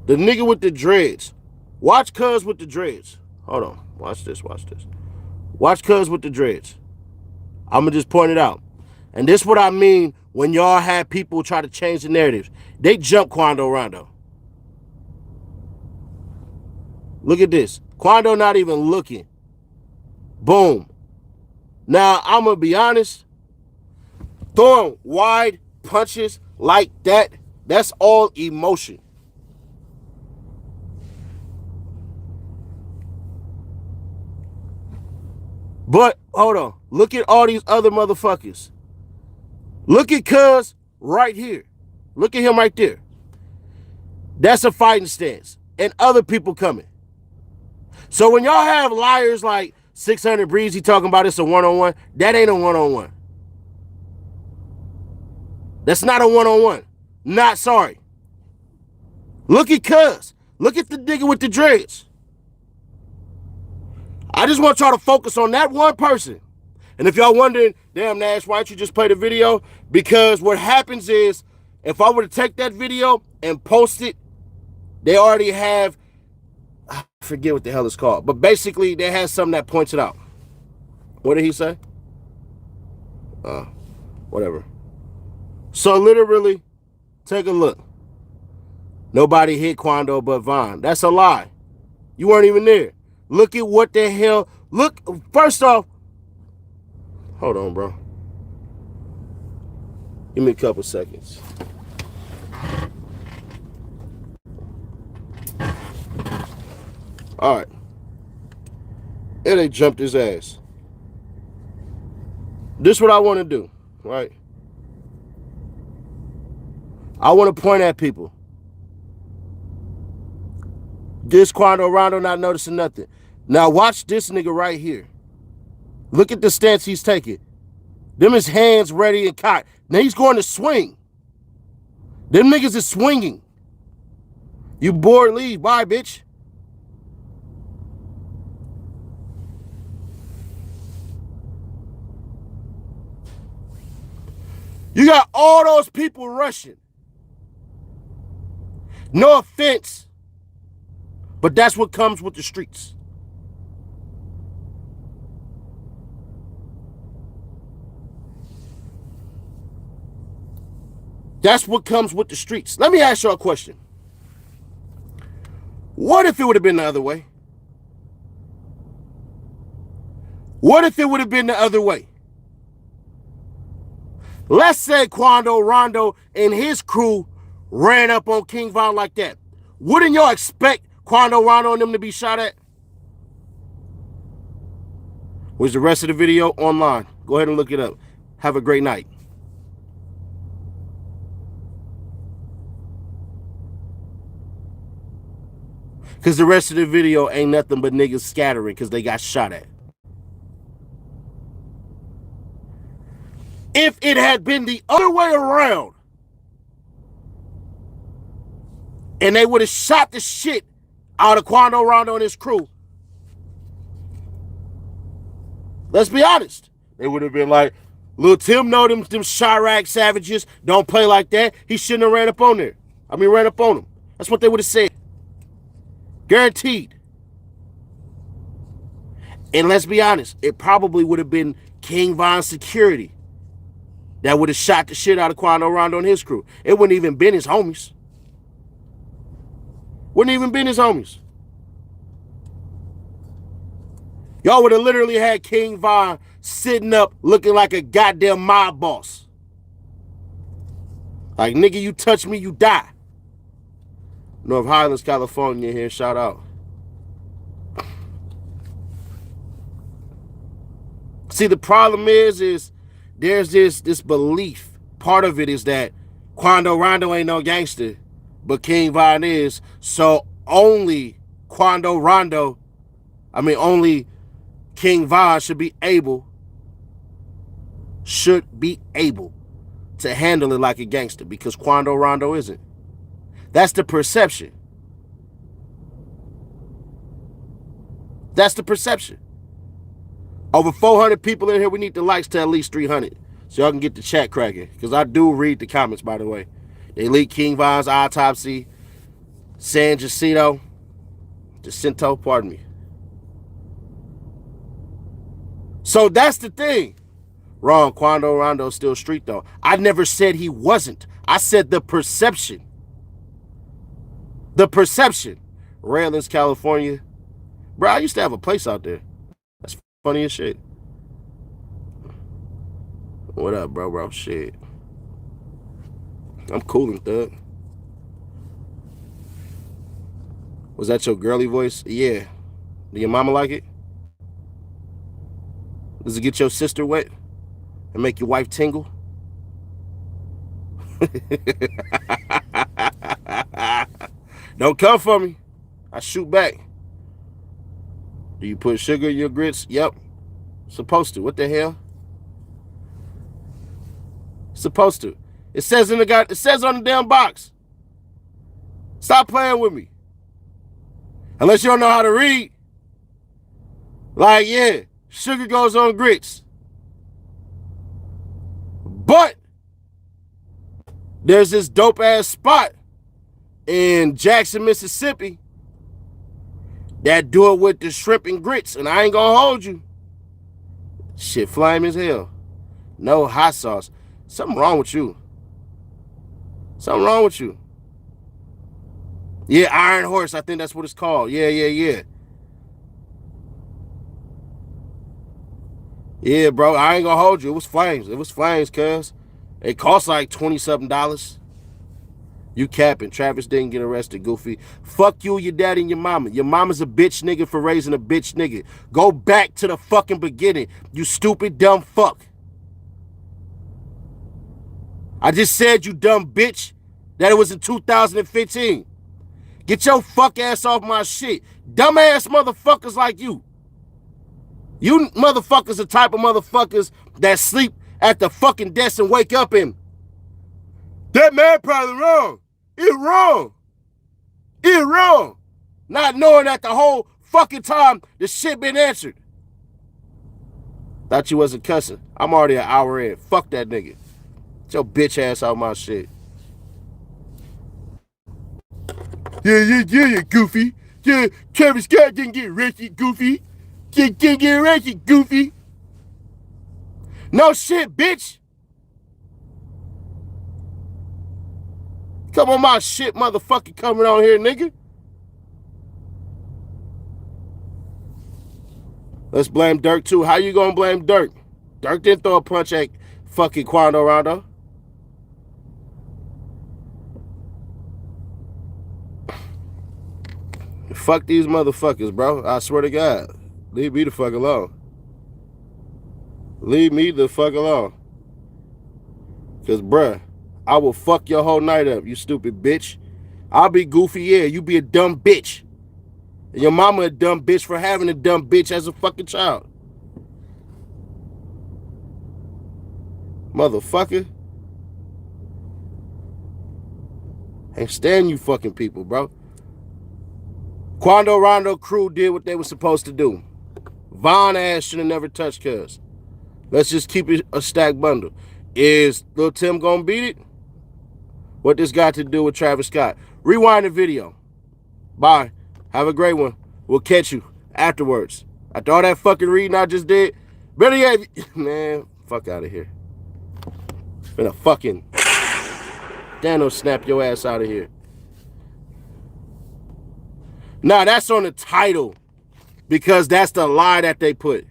The nigga with the dreads. Watch Cuz with the dreads. Hold on. Watch this. Watch Cuz with the dreads. I'm going to just point it out. And this is what I mean when y'all have people try to change the narratives. They jump Quando Rondo. Look at this. Quando not even looking. Boom. Now, I'm going to be honest. Throwing wide punches like that, that's all emotion. But, hold on. Look at all these other motherfuckers. Look at Cuz right here. Look at him right there. That's a fighting stance. And other people coming. So when y'all have liars like 600 Breezy talking about it's a one-on-one, that ain't a one-on-one. That's not a one-on-one. Not sorry. Look at Cuz. Look at the nigga with the dreads. I just want y'all to focus on that one person. And if y'all wondering, damn Nash, why don't you just play the video? Because what happens is, if I were to take that video and post it, they already have, I forget what the hell it's called, but basically they have something that points it out. What did he say? Whatever. So literally, take a look. Nobody hit Quando but Von. That's a lie. You weren't even there. Look at what the hell. Look, first off, hold on, bro. Give me a couple seconds. All right. And they jumped his ass. This is what I want to do, right? I want to point at people. This Quando Rondo not noticing nothing. Now watch this nigga right here. Look at the stance he's taking. Them his hands ready and cocked. Now he's going to swing. Them niggas is swinging. You bored, leave. Bye, bitch. You got all those people rushing. No offense, but that's what comes with the streets. That's what comes with the streets. Let me ask y'all a question. What if it would have been the other way? What if it would have been the other way? Let's say Quando Rondo and his crew ran up on King Von like that. Wouldn't y'all expect Quando Rondo and them to be shot at? Where's the rest of the video? Online. Go ahead and look it up. Have a great night. Because the rest of the video ain't nothing but niggas scattering because they got shot at. If it had been the other way around and they would have shot the shit out of Quando Rondo and his crew, let's be honest, they would have been like, Lil Tim know them Chirac savages don't play like that. He shouldn't have ran up on there. Ran up on them. That's what they would have said. Guaranteed. And let's be honest, it probably would have been King Von's security that would have shot the shit out of Quando Rondo and his crew. It wouldn't even been his homies. Wouldn't even been his homies. Y'all would have literally had King Von sitting up looking like a goddamn mob boss. Like, nigga, you touch me, you die. North Highlands, California here, shout out. See, the problem is there's this belief. Part of it is that Quando Rondo ain't no gangster, but King Von is. So only only King Von should be able to handle it like a gangster because Quando Rondo isn't. That's the perception. That's the perception. Over 400 people in here. We need the likes to at least 300 so y'all can get the chat cracking. Because I do read the comments, by the way. They leaked King Von's autopsy. San Jacinto, pardon me. So that's the thing. Wrong, Quando Rondo's still street though. I never said he wasn't. I said the perception. The perception. Raylands, California. Bro, I used to have a place out there. That's funny as shit. What up, bro? Shit. I'm cooling, thug. Was that your girly voice? Yeah. Do your mama like it? Does it get your sister wet and make your wife tingle? Don't come for me. I shoot back. Do you put sugar in your grits? Yep. Supposed to. What the hell? Supposed to. It says on the damn box. Stop playing with me. Unless you don't know how to read. Like, yeah, sugar goes on grits. But there's this dope ass spot in Jackson, Mississippi that do it with the shrimp and grits, and I ain't gonna hold you. Shit flame as hell. No hot sauce. Something wrong with you. Something wrong with you. Yeah, Iron Horse, I think that's what it's called. Yeah. Yeah, bro, I ain't gonna hold you. It was flames. It was flames, cuz. It cost like $20-something. You capping. Travis didn't get arrested, goofy. Fuck you, your daddy, and your mama. Your mama's a bitch nigga for raising a bitch nigga. Go back to the fucking beginning, you stupid, dumb fuck. I just said, you dumb bitch, that it was in 2015. Get your fuck ass off my shit. Dumbass motherfuckers like you. You motherfuckers the type of motherfuckers that sleep at the fucking desk and wake up and that man probably wrong. It wrong. It wrong. Not knowing that the whole fucking time the shit been answered. Thought you wasn't cussing. I'm already an hour in. Fuck that nigga. Get your bitch ass out my shit. Yeah, goofy. Yeah, Travis Scott didn't get arrested, goofy. Didn't get arrested, goofy. No shit, bitch. Come on my shit, motherfucker, coming on here, nigga. Let's blame Dirk, too. How you gonna blame Dirk? Dirk didn't throw a punch at fucking Quando Rondo. Fuck these motherfuckers, bro. I swear to God. Leave me the fuck alone. Leave me the fuck alone. Because, bruh, I will fuck your whole night up, you stupid bitch. I'll be goofy, yeah. You be a dumb bitch. And your mama a dumb bitch for having a dumb bitch as a fucking child. Motherfucker. Ain't stand you fucking people, bro. Quando Rondo crew did what they were supposed to do. Von ass should have never touched cuz. Let's just keep it a stacked bundle. Is Lil Tim gonna beat it? What this got to do with Travis Scott? Rewind the video. Bye. Have a great one. We'll catch you afterwards. After all that fucking reading I just did, better yet, man, fuck out of here. Finna fucking Dano snap your ass out of here. Nah, that's on the title because that's the lie that they put.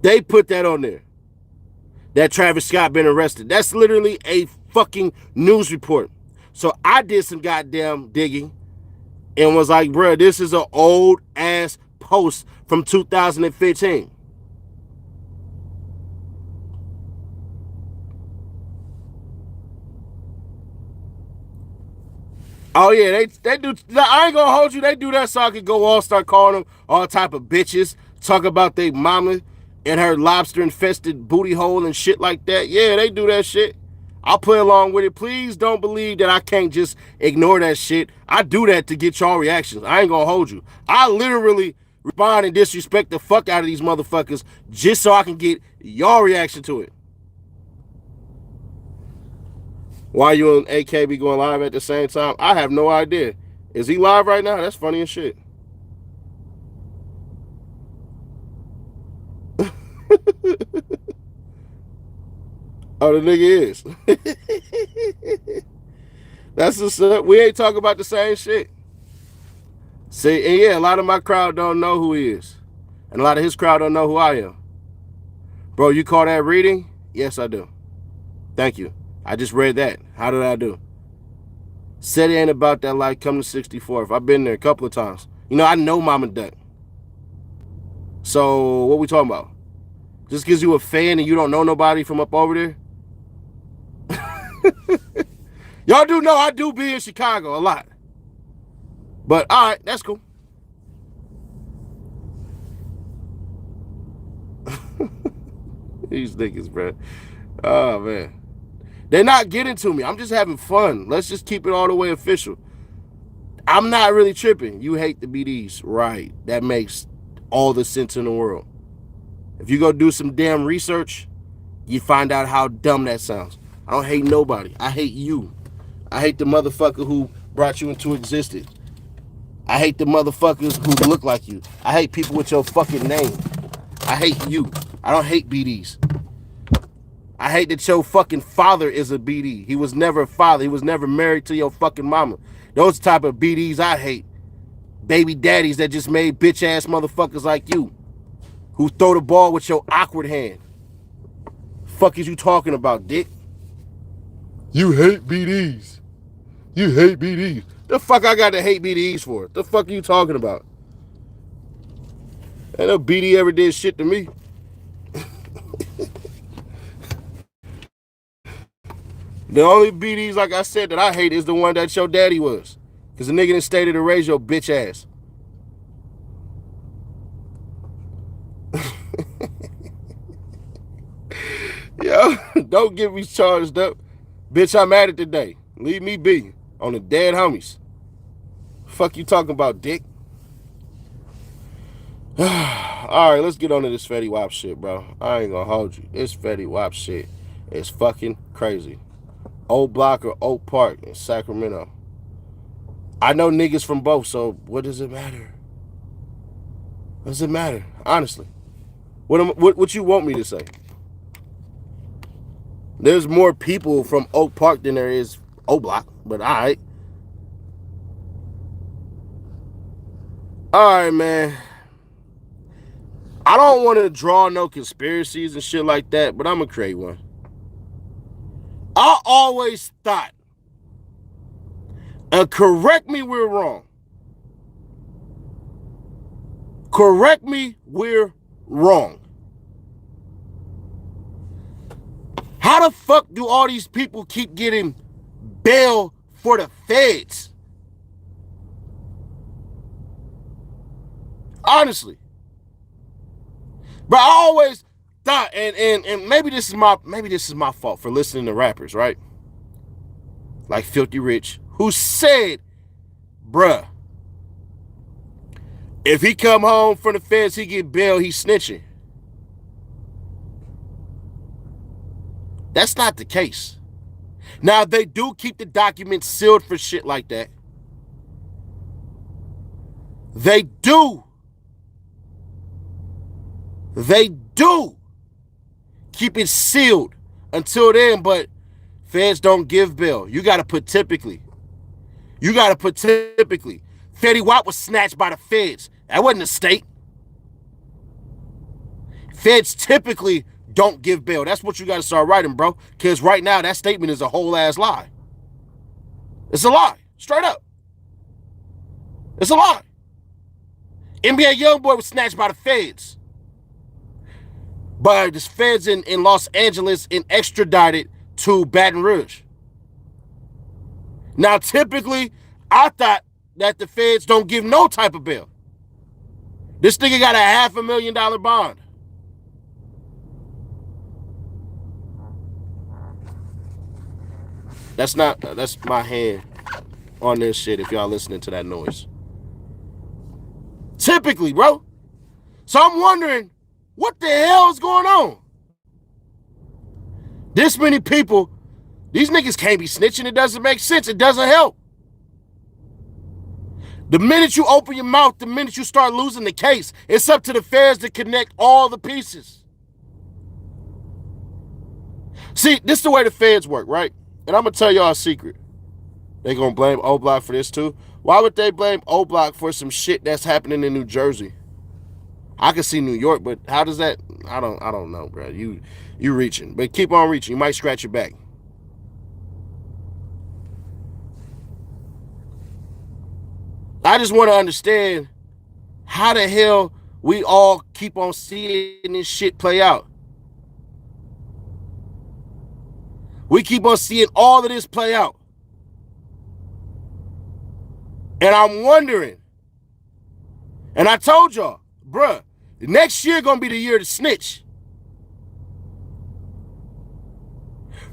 They put that on there. That Travis Scott been arrested. That's literally a fucking news report. So I did some goddamn digging and was like, bruh, this is an old ass post from 2015. Oh yeah, they do. I ain't gonna hold you. They do that so I could go all start calling them all type of bitches, talk about their mama and her lobster infested booty hole and shit like that. Yeah, they do that shit. I'll play along with it. Please don't believe that I can't just ignore that shit. I do that to get y'all reactions. I ain't gonna hold you. I literally respond and disrespect the fuck out of these motherfuckers just so I can get y'all reaction to it. Why you and AK be going live at the same time? I have no idea. Is he live right now? That's funny as shit. Oh, the nigga is. That's what's up. We ain't talking about the same shit. See, and yeah, a lot of my crowd don't know who he is. And a lot of his crowd don't know who I am. Bro, you call that reading? Yes, I do. Thank you. I just read that. How did I do? Said it ain't about that life. Come to 64th. I've been there a couple of times. You know, I know Mama Duck. So, what we talking about? Just because you a fan and you don't know nobody from up over there? Y'all do know I do be in Chicago a lot. But, all right, that's cool. These niggas, bro. Oh, man. They're not getting to me. I'm just having fun. Let's just keep it all the way official. I'm not really tripping. You hate the BDs. Right. That makes all the sense in the world. If you go do some damn research, you find out how dumb that sounds. I don't hate nobody. I hate you. I hate the motherfucker who brought you into existence. I hate the motherfuckers who look like you. I hate people with your fucking name. I hate you. I don't hate BDs. I hate that your fucking father is a BD. He was never a father. He was never married to your fucking mama. Those type of BDs I hate. Baby daddies that just made bitch ass motherfuckers like you. Who throw the ball with your awkward hand. Fuck is you talking about, dick? You hate BDs. You hate BDs. The fuck I got to hate BDs for? The fuck are you talking about? Ain't no BD ever did shit to me. The only BDs, like I said, that I hate is the one that your daddy was. Because the nigga didn't stay there to raise your bitch ass. Yo, don't get me charged up. Bitch, I'm at it today. Leave me be on the dead homies. Fuck you talking about, dick? All right, let's get on to this Fetty Wap shit, bro. I ain't gonna hold you. This Fetty Wap shit is fucking crazy. Old Block or Oak Park in Sacramento. I know niggas from both, so what does it matter? What does it matter? Honestly. What you want me to say? There's more people from Oak Park than there is O Block, but all right. All right, man. I don't want to draw no conspiracies and shit like that, but I'm going to create one. I always thought, and correct me we're wrong. Correct me we're wrong. How the fuck do all these people keep getting bail for the feds? Honestly. But I always thought, and maybe this is my fault for listening to rappers, right? Like Filthy Rich, who said, bruh, if he come home from the feds, he get bail, he snitching. That's not the case. Now, they do keep the documents sealed for shit like that. They do. They do keep it sealed until then, but feds don't give bail. You got to put typically. You got to put typically. Fetty Wap was snatched by the feds. That wasn't a state. Feds typically don't give bail. That's what you got to start writing, bro. Because right now, that statement is a whole ass lie. It's a lie. Straight up. It's a lie. NBA Youngboy was snatched by the feds. But the feds in Los Angeles and extradited to Baton Rouge. Now, typically, I thought that the feds don't give no type of bail. This nigga got a $500,000 bond. That's my hand on this shit if y'all listening to that noise. Typically, bro. So I'm wondering, what the hell is going on? This many people, these niggas can't be snitching. It doesn't make sense. It doesn't help. The minute you open your mouth, the minute you start losing the case, it's up to the feds to connect all the pieces. See, this is the way the feds work, right? And I'm going to tell y'all a secret. They going to blame O Block for this too. Why would they blame O Block for some shit that's happening in New Jersey? I can see New York, but how does that? I don't know, bro. You reaching, but keep on reaching. You might scratch your back. I just want to understand how the hell we all keep on seeing this shit play out. We keep on seeing all of this play out. And I'm wondering, and I told y'all, bruh, next year gonna be the year to snitch.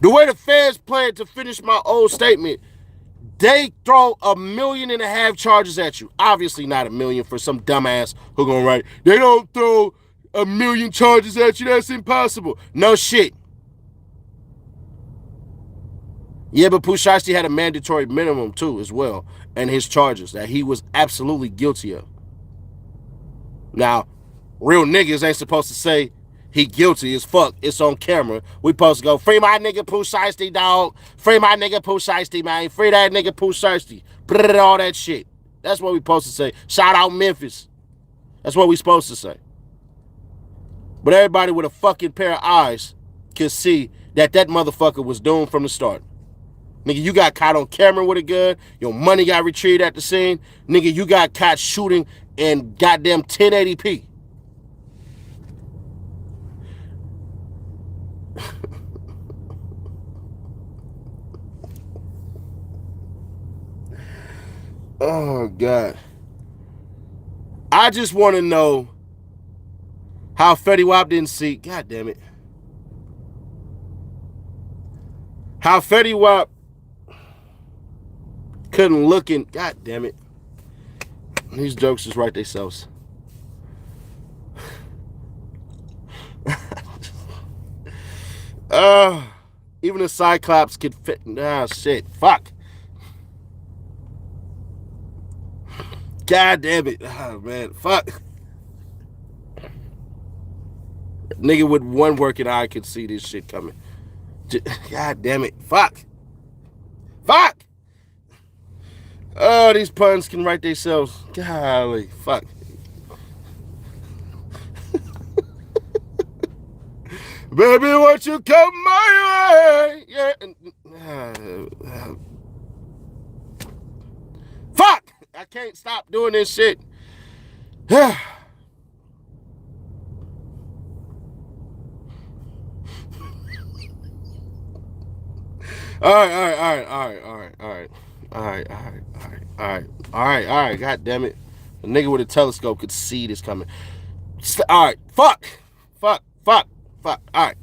The way the feds play it, to finish my old statement, they throw 1.5 million charges at you. Obviously not 1 million for some dumbass who gonna write, they don't throw 1 million charges at you, that's impossible. No shit. Yeah, but Pooh Shiesty had a mandatory minimum too as well, and his charges that he was absolutely guilty of. Now, real niggas ain't supposed to say he guilty as fuck. It's on camera. We supposed to go, free my nigga Pooh Shiesty, dog. Free my nigga Pooh Shiesty, man. Free that nigga Pooh Shiesty. All that shit. That's what we supposed to say. Shout out Memphis. That's what we supposed to say. But everybody with a fucking pair of eyes can see that that motherfucker was doomed from the start. Nigga, you got caught on camera with a gun. Your money got retrieved at the scene. Nigga, you got caught shooting in goddamn 1080p. Oh, God. I just want to know how Fetty Wap didn't see. God damn it. How Fetty Wap couldn't look in. God damn it. These jokes just write themselves. Even the Cyclops could fit. Ah, shit. Fuck. God damn it. Oh, man. Fuck. Nigga with one working eye could see this shit coming. God damn it. Fuck. Oh, these puns can write themselves. Golly. Fuck. Baby, won't you come my way? Yeah. Fuck! I can't stop doing this shit. All right. God damn it. A nigga with a telescope could see this coming. All right. Fuck. All right.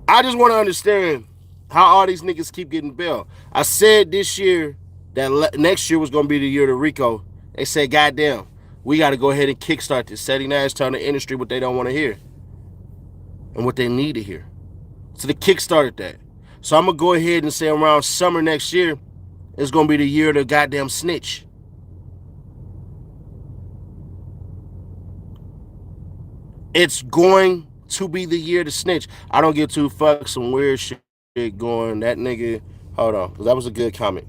I just want to understand how all these niggas keep getting bail. I said this year that next year was going to be the year to Rico. They said, goddamn, we got to go ahead and kickstart this. Setting ass telling the industry what they don't want to hear and what they need to hear. So they kickstarted that. So I'm going to go ahead and say around summer next year, it's going to be the year of the goddamn snitch. It's going to be the year to snitch. I don't give two fucks some weird shit going. That nigga, hold on, because that was a good comment.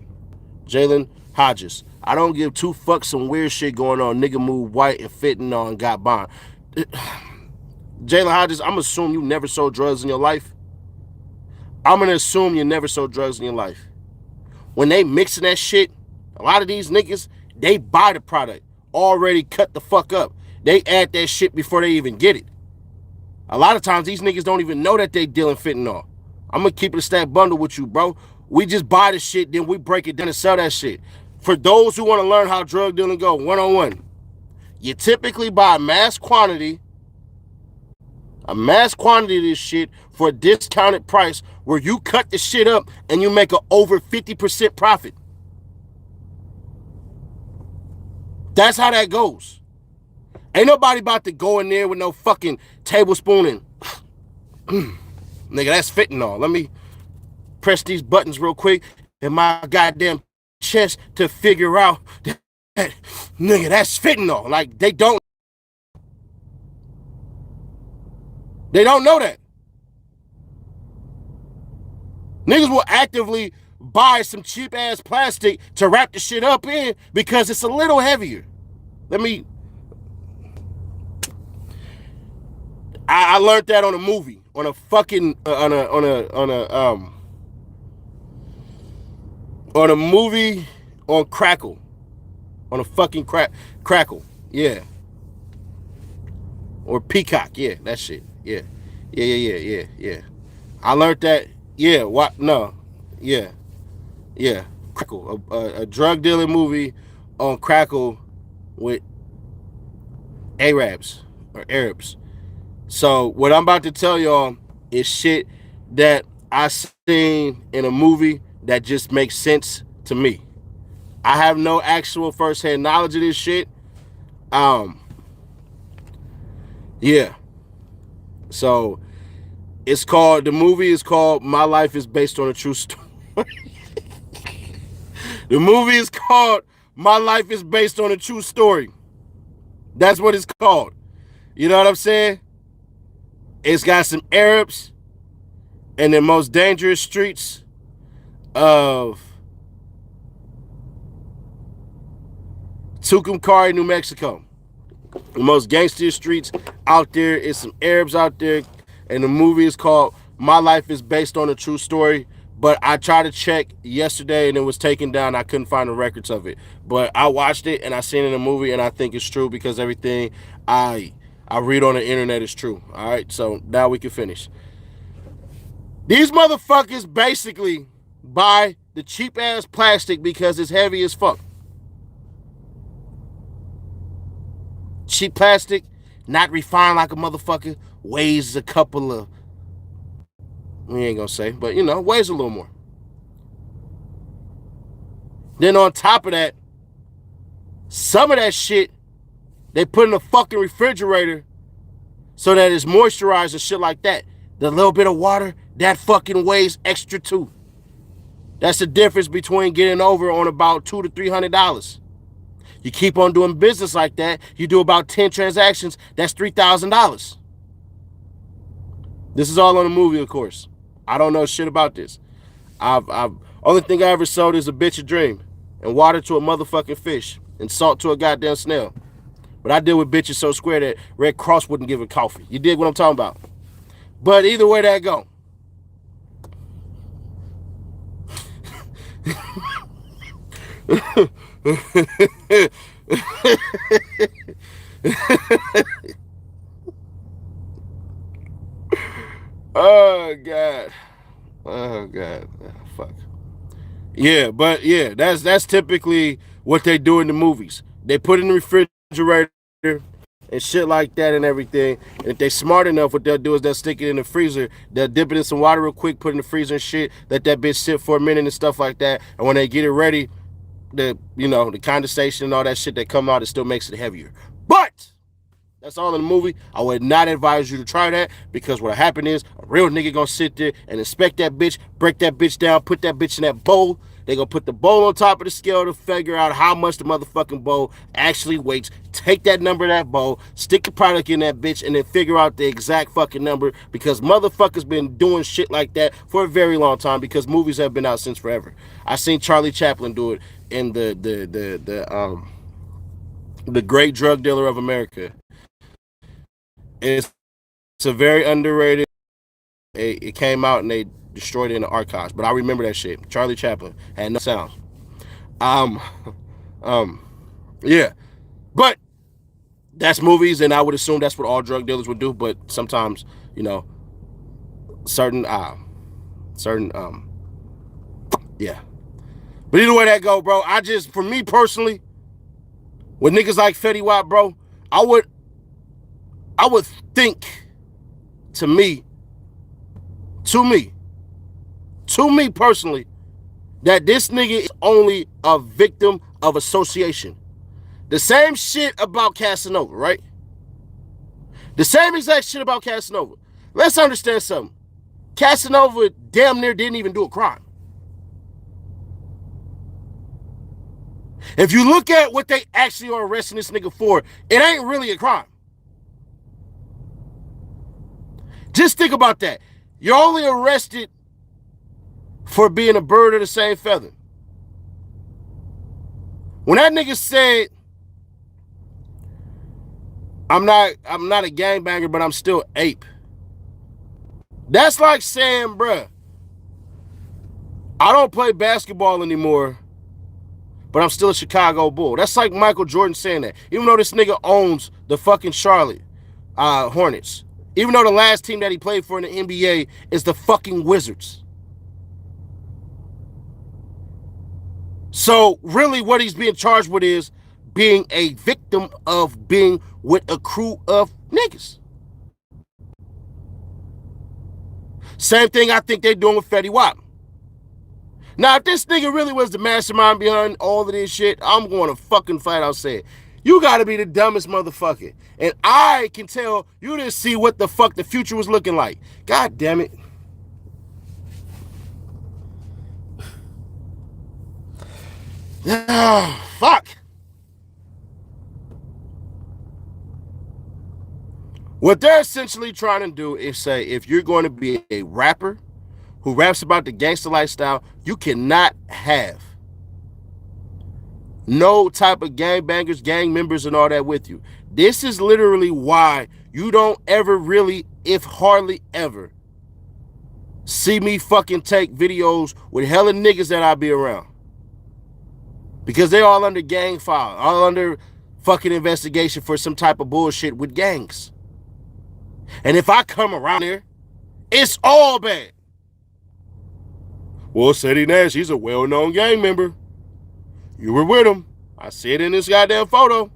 Jalen Hodges. I don't give two fucks some weird shit going on. Nigga moved white and fitting on got bond. Jalen Hodges, I'm assuming you never sold drugs in your life. I'm going to assume you never sold drugs in your life. When they mixing that shit, a lot of these niggas, they buy the product already cut the fuck up. They add that shit before they even get it. A lot of times, these niggas don't even know that they dealing fentanyl. I'm going to keep it a stack bundle with you, bro. We just buy the shit, then we break it down and sell that shit. For those who want to learn how drug dealing go, one-on-one, you typically buy a mass quantity of this shit for a discounted price where you cut the shit up and you make an over 50% profit. That's how that goes. Ain't nobody about to go in there with no fucking tablespoon and nigga, that's fentanyl. Let me press these buttons real quick in my goddamn chest to figure out that nigga, that's fentanyl. Like they don't know that. Niggas will actively buy some cheap ass plastic to wrap the shit up in because it's a little heavier. I learned that on a movie, on a fucking on a movie on Crackle, on a fucking Crackle, yeah, or Peacock, yeah, that shit, yeah. I learned that, yeah. What? No, yeah. Crackle, a drug dealing movie on Crackle with Arabs or Arabs. So what I'm about to tell y'all is shit that I seen in a movie that just makes sense to me. I have no actual first-hand knowledge of this shit. Yeah. So the movie is called My Life is Based on a True Story. The movie is called My Life is Based on a True Story. That's what it's called. You know what I'm saying? It's got some Arabs in the most dangerous streets of Tucumcari, New Mexico. The most gangster streets out there. It's some Arabs out there. And the movie is called My Life is Based on a True Story. But I tried to check yesterday and it was taken down. I couldn't find the records of it. But I watched it and I seen it in the movie and I think it's true because everything I read on the internet is true. All right, so now we can finish. These motherfuckers basically buy the cheap ass plastic because it's heavy as fuck. Cheap plastic, not refined like a motherfucker, weighs a couple of, we ain't gonna say, but weighs a little more. Then on top of that, some of that shit they put in a fucking refrigerator so that it's moisturized and shit like that. The little bit of water, that fucking weighs extra too. That's the difference between getting over on about $200 to $300. You keep on doing business like that, you do about 10 transactions, that's $3,000. This is all on the movie, of course. I don't know shit about this. I've only thing I ever sold is a bitch a dream and water to a motherfucking fish and salt to a goddamn snail. But I deal with bitches so square that Red Cross wouldn't give a coffee. You dig what I'm talking about? But either way that go. Oh God. Oh God. Oh, fuck. Yeah, but yeah, that's typically what they do in the movies. They put it in the refrigerator and shit like that and everything. And if they smart enough, what they'll do is they'll stick it in the freezer. They'll dip it in some water real quick, put it in the freezer and shit, let that bitch sit for a minute and stuff like that. And when they get it ready, the condensation and all that shit that come out, it still makes it heavier. But that's all in the movie. I would not advise you to try that because what'll happen is a real nigga gonna sit there and inspect that bitch, break that bitch down, put that bitch in that bowl. They gonna put the bowl on top of the scale to figure out how much the motherfucking bowl actually weighs. Take that number of that bowl, stick the product in that bitch, and then figure out the exact fucking number because motherfuckers been doing shit like that for a very long time because movies have been out since forever. I seen Charlie Chaplin do it in the Great Drug Dealer of America. It's a very underrated. It came out and they destroyed it in the archives, but I remember that shit. Charlie Chaplin had no sound. Yeah, but that's movies, and I would assume that's what all drug dealers would do. But sometimes, certain, yeah. But either way that go, bro. For me personally, with niggas like Fetty Wap, bro, I would think, to me personally, that this nigga is only a victim of association. The same shit about Casanova, right? The same exact shit about Casanova. Let's understand something. Casanova damn near didn't even do a crime. If you look at what they actually are arresting this nigga for, it ain't really a crime. Just think about that. You're only arrested for being a bird of the same feather. When that nigga said, I'm not a gangbanger, but I'm still ape. That's like saying, bruh, I don't play basketball anymore, but I'm still a Chicago Bull. That's like Michael Jordan saying that. Even though this nigga owns the fucking Charlotte Hornets. Even though the last team that he played for in the NBA is the fucking Wizards. So really what he's being charged with is being a victim of being with a crew of niggas. Same thing I think they're doing with Fetty Wap. Now, if this nigga really was the mastermind behind all of this shit, I'm going to fucking flat out say it. You got to be the dumbest motherfucker. And I can tell you didn't see what the fuck the future was looking like. God damn it. Fuck. What they're essentially trying to do is say, if you're going to be a rapper who raps about the gangster lifestyle, you cannot have no type of gangbangers, gang members, and all that with you. This is literally why you don't ever really, if hardly ever, see me fucking take videos with hella niggas that I be around. Because they all under gang file, all under fucking investigation for some type of bullshit with gangs. And if I come around here, it's all bad. Well, Ceddy Nash, he's a well-known gang member. You were with him. I see it in this goddamn photo.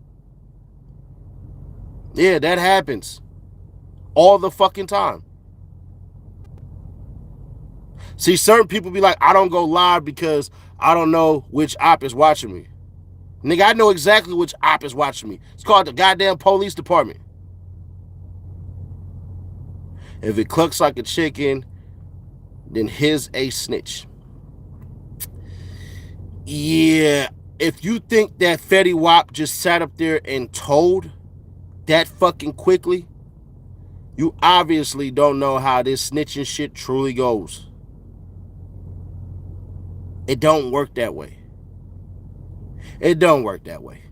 Yeah, that happens. All the fucking time. See, certain people be like, I don't go live because I don't know which op is watching me. Nigga, I know exactly which op is watching me. It's called the goddamn police department. If it clucks like a chicken, then he's a snitch. Yeah, if you think that Fetty Wap just sat up there and told that fucking quickly, You obviously don't know how this snitching shit truly goes. It don't work that way. It don't work that way.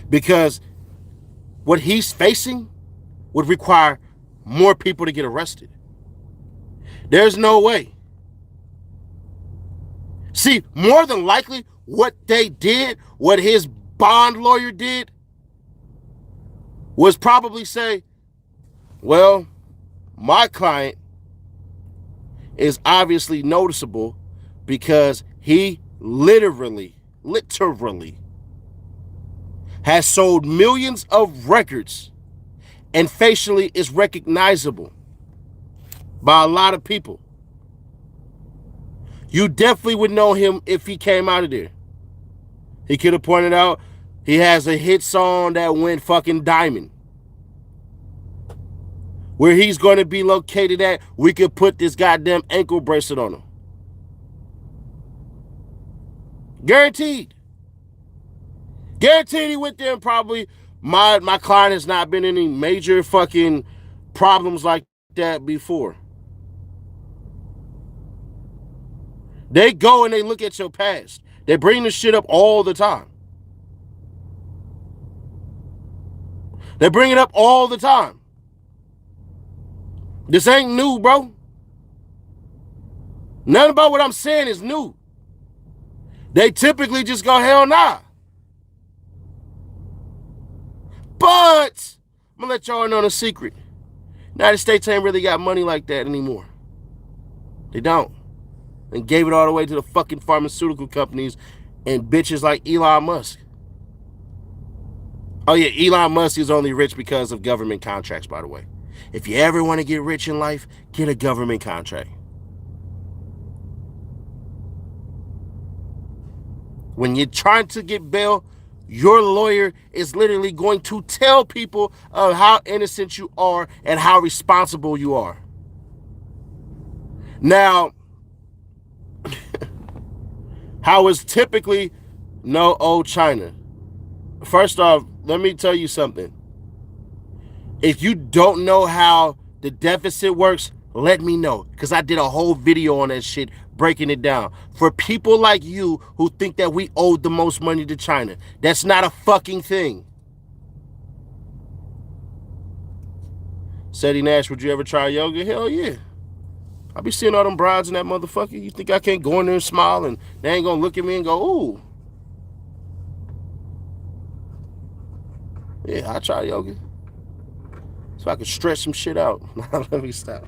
Because what he's facing would require more people to get arrested. There's no way. See, more than likely, what they did, what his bond lawyer did, was probably say, well, my client is obviously noticeable because he literally has sold millions of records and facially is recognizable by a lot of people. You definitely would know him if he came out of there. He could have pointed out he has a hit song that went fucking diamond. Where he's going to be located at, we could put this goddamn ankle bracelet on him. Guaranteed. Guaranteed he went there and probably, my client has not been in any major fucking problems like that before. They go and they look at your past. They bring this shit up all the time. They bring it up all the time. This ain't new, bro. Nothing about what I'm saying is new. They typically just go, hell nah. But I'm gonna let y'all know the secret. United States ain't really got money like that anymore. They don't. And gave it all the way to the fucking pharmaceutical companies and bitches like Elon Musk. Oh yeah, Elon Musk is only rich because of government contracts, by the way. If you ever want to get rich in life, get a government contract. When you're trying to get bail, your lawyer is literally going to tell people of how innocent you are and how responsible you are. Now, how is typically no old China? First off, let me tell you something. If you don't know how the deficit works, let me know. Because I did a whole video on that shit, breaking it down. For people like you who think that we owed the most money to China, that's not a fucking thing. Seti Nash, would you ever try yoga? Hell yeah. I be seeing all them brides in that motherfucker. You think I can't go in there and smile and they ain't gonna look at me and go, ooh. Yeah, I try yoga. So I can stretch some shit out. Let me stop.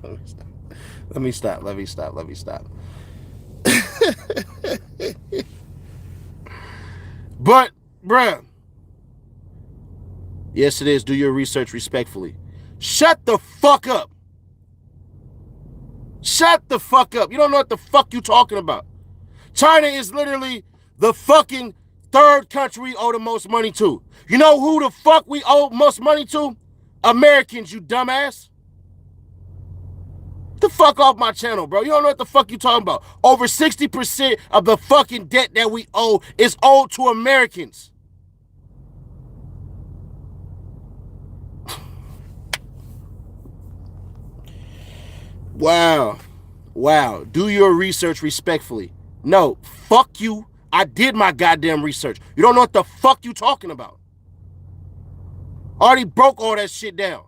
But, bruh. Yes, it is. Do your research respectfully. Shut the fuck up. Shut the fuck up. You don't know what the fuck you talking about. China is literally the fucking third country we owe the most money to. You know who the fuck we owe most money to? Americans, you dumbass. Get the fuck off my channel, bro. You don't know what the fuck you talking about. Over 60% of the fucking debt that we owe is owed to Americans. Wow. Do your research respectfully. No, fuck you. I did my goddamn research. You don't know what the fuck you talking about. Already broke all that shit down.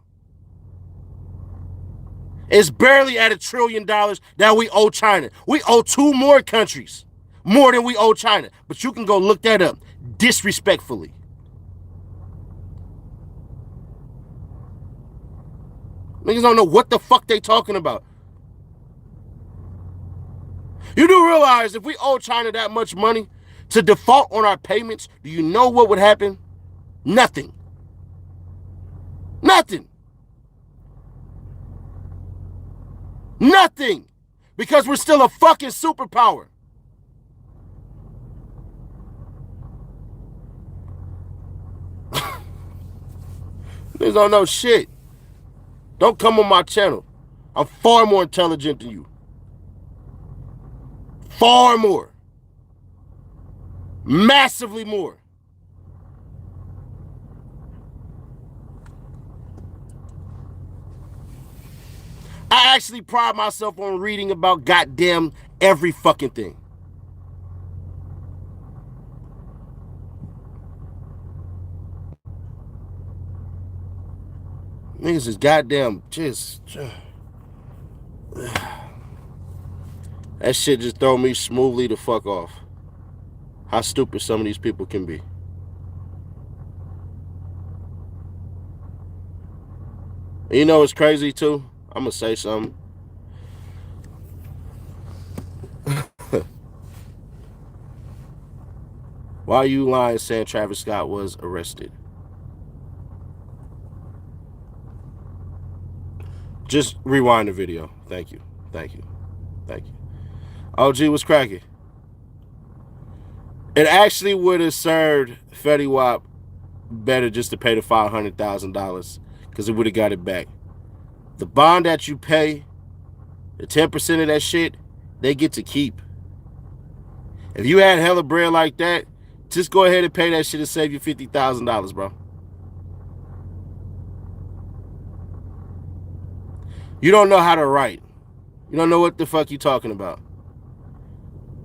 It's barely at $1 trillion that we owe China. We owe 2 more countries more than we owe China. But you can go look that up disrespectfully. Niggas don't know what the fuck they talking about. You do realize if we owe China that much money to default on our payments, do you know what would happen? Nothing. Nothing. Nothing. Because we're still a fucking superpower. Niggas don't know shit. Don't come on my channel. I'm far more intelligent than you. Far more. Massively more. actually pride myself on reading about goddamn every fucking thing. Niggas is goddamn just that shit just throw me smoothly the fuck off. How stupid some of these people can be. And you know what's crazy too? I'm gonna say something. Why are you lying saying Travis Scott was arrested? Just rewind the video. Thank you. Thank you. Thank you. OG was cracking. It actually would have served Fetty Wap better just to pay the $500,000 because it would have got it back. The bond that you pay, the 10% of that shit, they get to keep. If you had hella bread like that, just go ahead and pay that shit and save you $50,000, bro. You don't know how to write. You don't know what the fuck you talking about.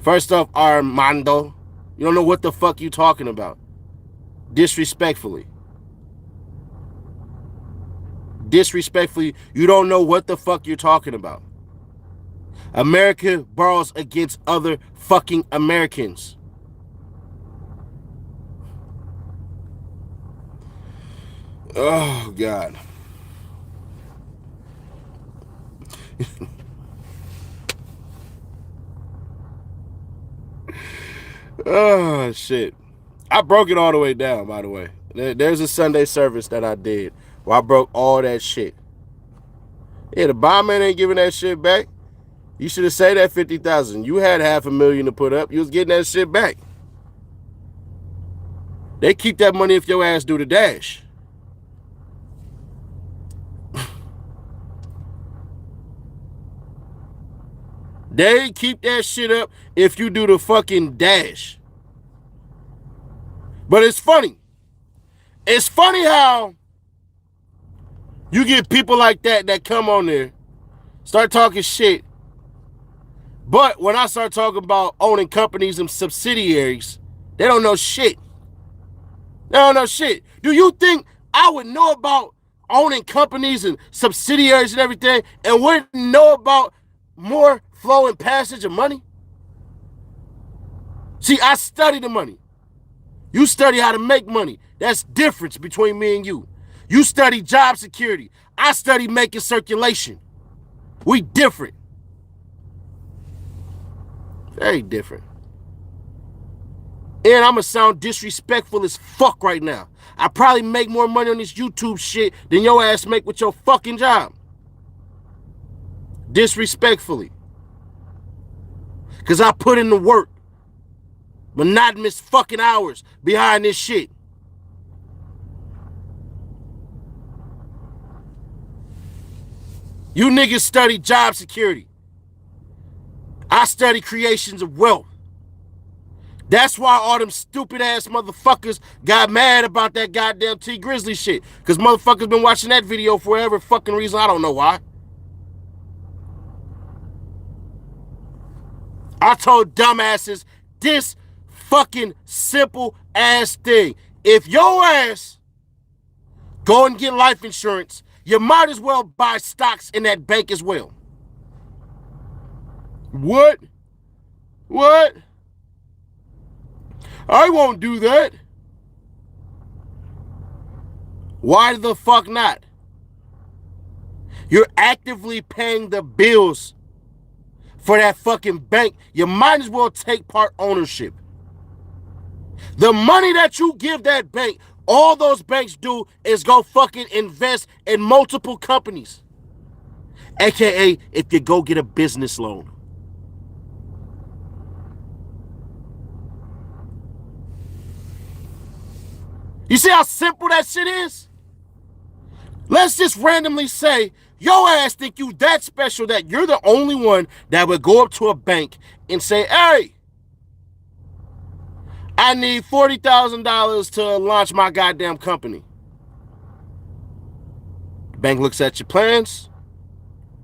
First off, Armando, you don't know what the fuck you talking about. Disrespectfully. Disrespectfully, you don't know what the fuck you're talking about. America borrows against other fucking Americans. Oh, God. Oh, shit. I broke it all the way down, by the way. There's a Sunday service that I did where I broke all that shit. Yeah, the bond man ain't giving that shit back. You should have said that $50,000. You had $500,000 to put up. You was getting that shit back. They keep that money if your ass do the dash. They keep that shit up if you do the fucking dash. But it's funny. It's funny how you get people like that come on there, start talking shit. But when I start talking about owning companies and subsidiaries, they don't know shit. They don't know shit. Do you think I would know about owning companies and subsidiaries and everything and wouldn't know about more flow and passage of money? See, I study the money. You study how to make money. That's the difference between me and you. You study job security. I study making circulation. We different. Very different. And I'm going to sound disrespectful as fuck right now. I probably make more money on this YouTube shit than your ass make with your fucking job. Disrespectfully. Because I put in the work. Monotonous fucking hours behind this shit. You niggas study job security. I study creations of wealth. That's why all them stupid ass motherfuckers got mad about that goddamn T Grizzly shit. Because motherfuckers been watching that video for whatever fucking reason. I don't know why. I told dumbasses this fucking simple ass thing. If your ass go and get life insurance, you might as well buy stocks in that bank as well. What? What? I won't do that. Why the fuck not? You're actively paying the bills for that fucking bank. You might as well take part ownership. The money that you give that bank, all those banks do is go fucking invest in multiple companies. AKA if you go get a business loan. You see how simple that shit is? Let's just randomly say, your ass think you that special that you're the only one that would go up to a bank and say, hey, I need $40,000 to launch my goddamn company. The bank looks at your plans.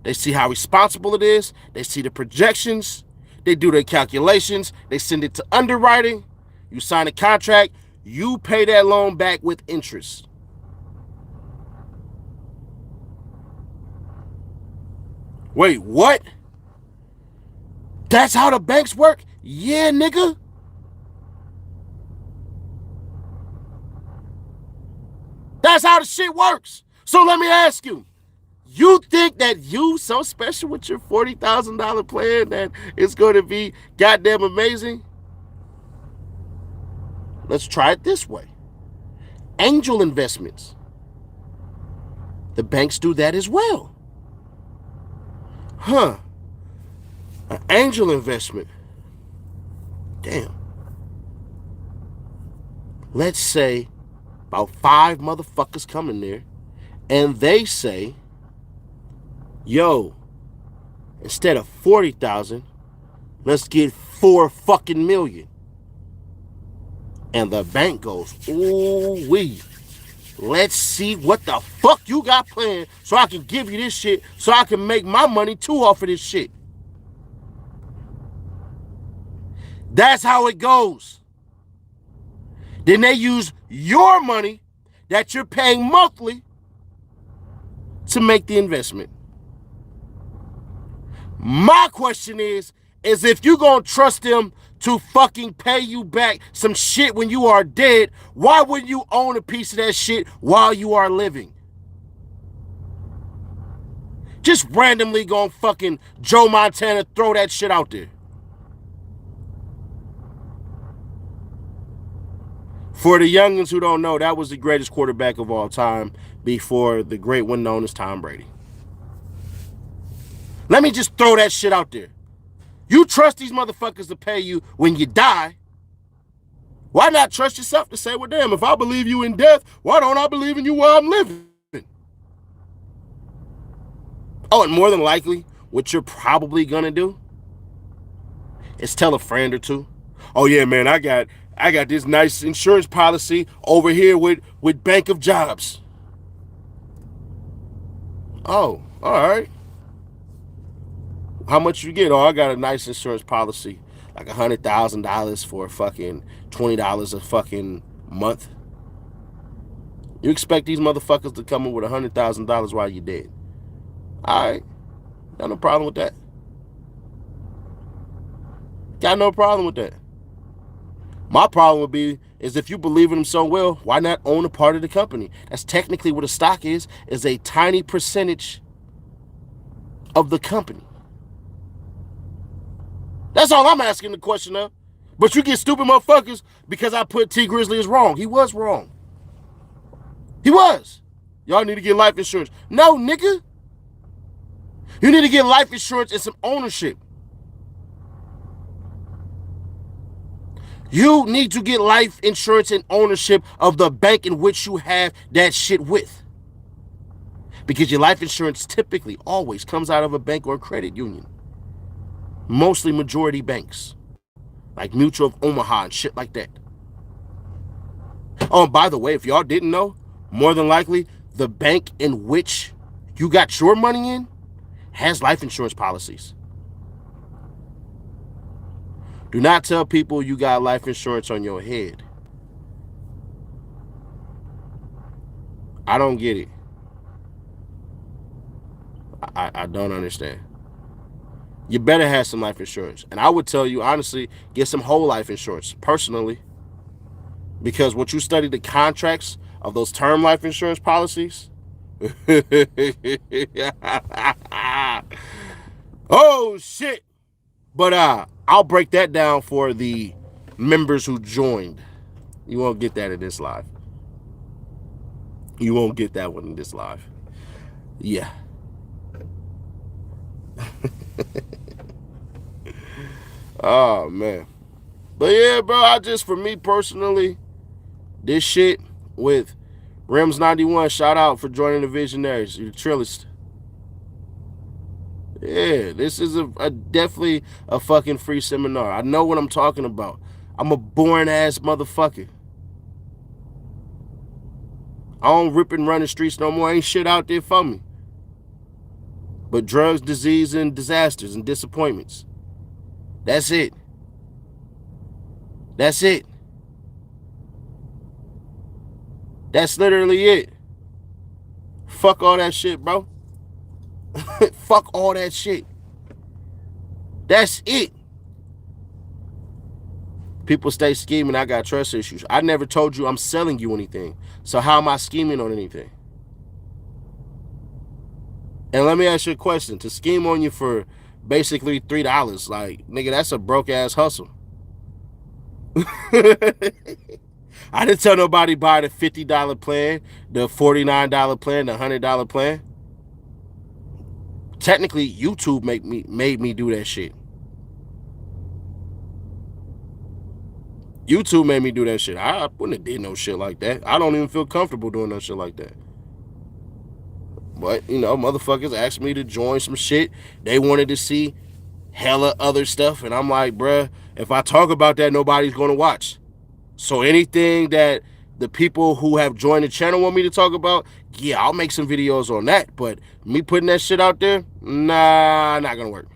They see how responsible it is. They see the projections. They do their calculations. They send it to underwriting. You sign a contract. You pay that loan back with interest. Wait, what? That's how the banks work? Yeah, nigga. That's how the shit works. So let me ask you. You think that you so special with your $40,000 plan that it's going to be goddamn amazing? Let's try it this way. Angel investments. The banks do that as well. Huh. An angel investment. Damn. Let's say about 5 motherfuckers come in there and they say, yo, instead of 40,000, let's get 4 fucking million. And the bank goes, ooh wee. Let's see what the fuck you got planned so I can give you this shit so I can make my money too off of this shit. That's how it goes. Then they use your money that you're paying monthly to make the investment. My question is if you're going to trust them to fucking pay you back some shit when you are dead, why wouldn't you own a piece of that shit while you are living? Just randomly going fucking Joe Montana throw that shit out there. For the youngins who don't know, that was the greatest quarterback of all time before the great one known as Tom Brady. Let me just throw that shit out there. You trust these motherfuckers to pay you when you die. Why not trust yourself to say, well, damn, if I believe you in death, why don't I believe in you while I'm living? Oh, and more than likely, what you're probably gonna do is tell a friend or two, oh yeah, man, I got this nice insurance policy over here with Bank of Jobs. Oh, all right. How much you get? Oh, I got a nice insurance policy, like $100,000 for fucking $20 a fucking month. You expect these motherfuckers to come in with $100,000 while you're dead? All right, got no problem with that. Got no problem with that. My problem would be is if you believe in them so well, why not own a part of the company? That's technically what a stock is a tiny percentage of the company. That's all I'm asking the question of. But you get stupid motherfuckers because I put T Grizzly as wrong. He was wrong. He was. Y'all need to get life insurance. No, nigga. You need to get life insurance and some ownership. You need to get life insurance and ownership of the bank in which you have that shit with. Because your life insurance typically always comes out of a bank or a credit union. Mostly majority banks. Like Mutual of Omaha and shit like that. Oh, and by the way, if y'all didn't know, more than likely, the bank in which you got your money in has life insurance policies. Do not tell people you got life insurance on your head. I don't get it. I don't understand. You better have some life insurance. And I would tell you, honestly, get some whole life insurance, personally. Because once you study the contracts of those term life insurance policies, oh, shit. But I'll break that down for the members who joined. You won't get that in this live. You won't get that one in this live. Yeah. Oh, man. But yeah, bro, for me personally, this shit with Rims 91, shout out for joining the Visionaries. You're the trillest. Yeah, this is a definitely a fucking free seminar. I know what I'm talking about. I'm a boring ass motherfucker. I don't rip and run the streets no more. Ain't shit out there for me. but drugs, disease, and disasters and disappointments. That's it. That's it. That's literally it. Fuck all that shit, bro. Fuck all that shit. That's it. People stay scheming. I got trust issues. I never told you I'm selling you anything. So how am I scheming on anything? And let me ask you a question. To scheme on you for basically $3, like, nigga, that's a broke ass hustle. I didn't tell nobody buy the $50 plan, the $49 plan, the $100 plan. Technically, YouTube made me do that shit. YouTube made me do that shit. I wouldn't have did no shit like that. I don't even feel comfortable doing no shit like that. But, you know, motherfuckers asked me to join some shit. They wanted to see hella other stuff. And I'm like, bruh, if I talk about that, nobody's going to watch. So anything that the people who have joined the channel want me to talk about, yeah, I'll make some videos on that. But me putting that shit out there, nah, not going to work.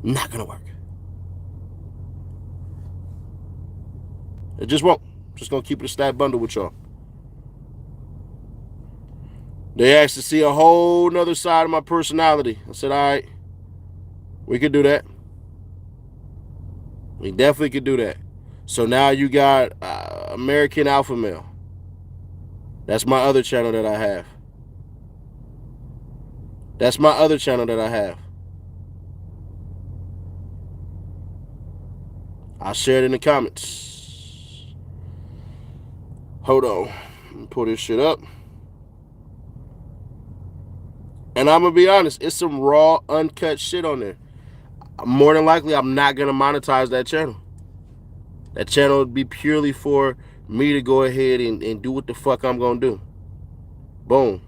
Not going to work. It just won't. Just going to keep it a stat bundle with y'all. They asked to see a whole nother side of my personality. I said, all right, we could do that. We definitely could do that. So now you got American Alpha Male. That's my other channel that I have. That's my other channel that I have. I'll share it in the comments. Hold on. Let me pull this shit up. And I'm going to be honest, it's some raw, uncut shit on there. More than likely, I'm not going to monetize that channel. That channel would be purely for me to go ahead and do what the fuck I'm going to do. Boom.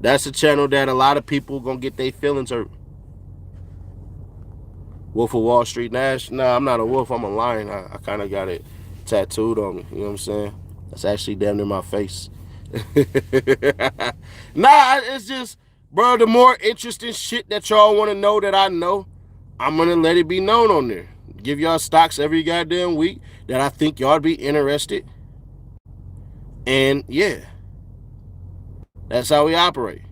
That's a channel that a lot of people going to get their feelings hurt. Wolf of Wall Street Nash. Nah, I'm not a wolf. I'm a lion. I kind of got it tattooed on me. You know what I'm saying? That's actually damn near my face. Nah, it's just, bro, the more interesting shit that y'all want to know that I know, I'm going to let it be known on there. Give y'all stocks every goddamn week that I think y'all be interested. And yeah, that's how we operate.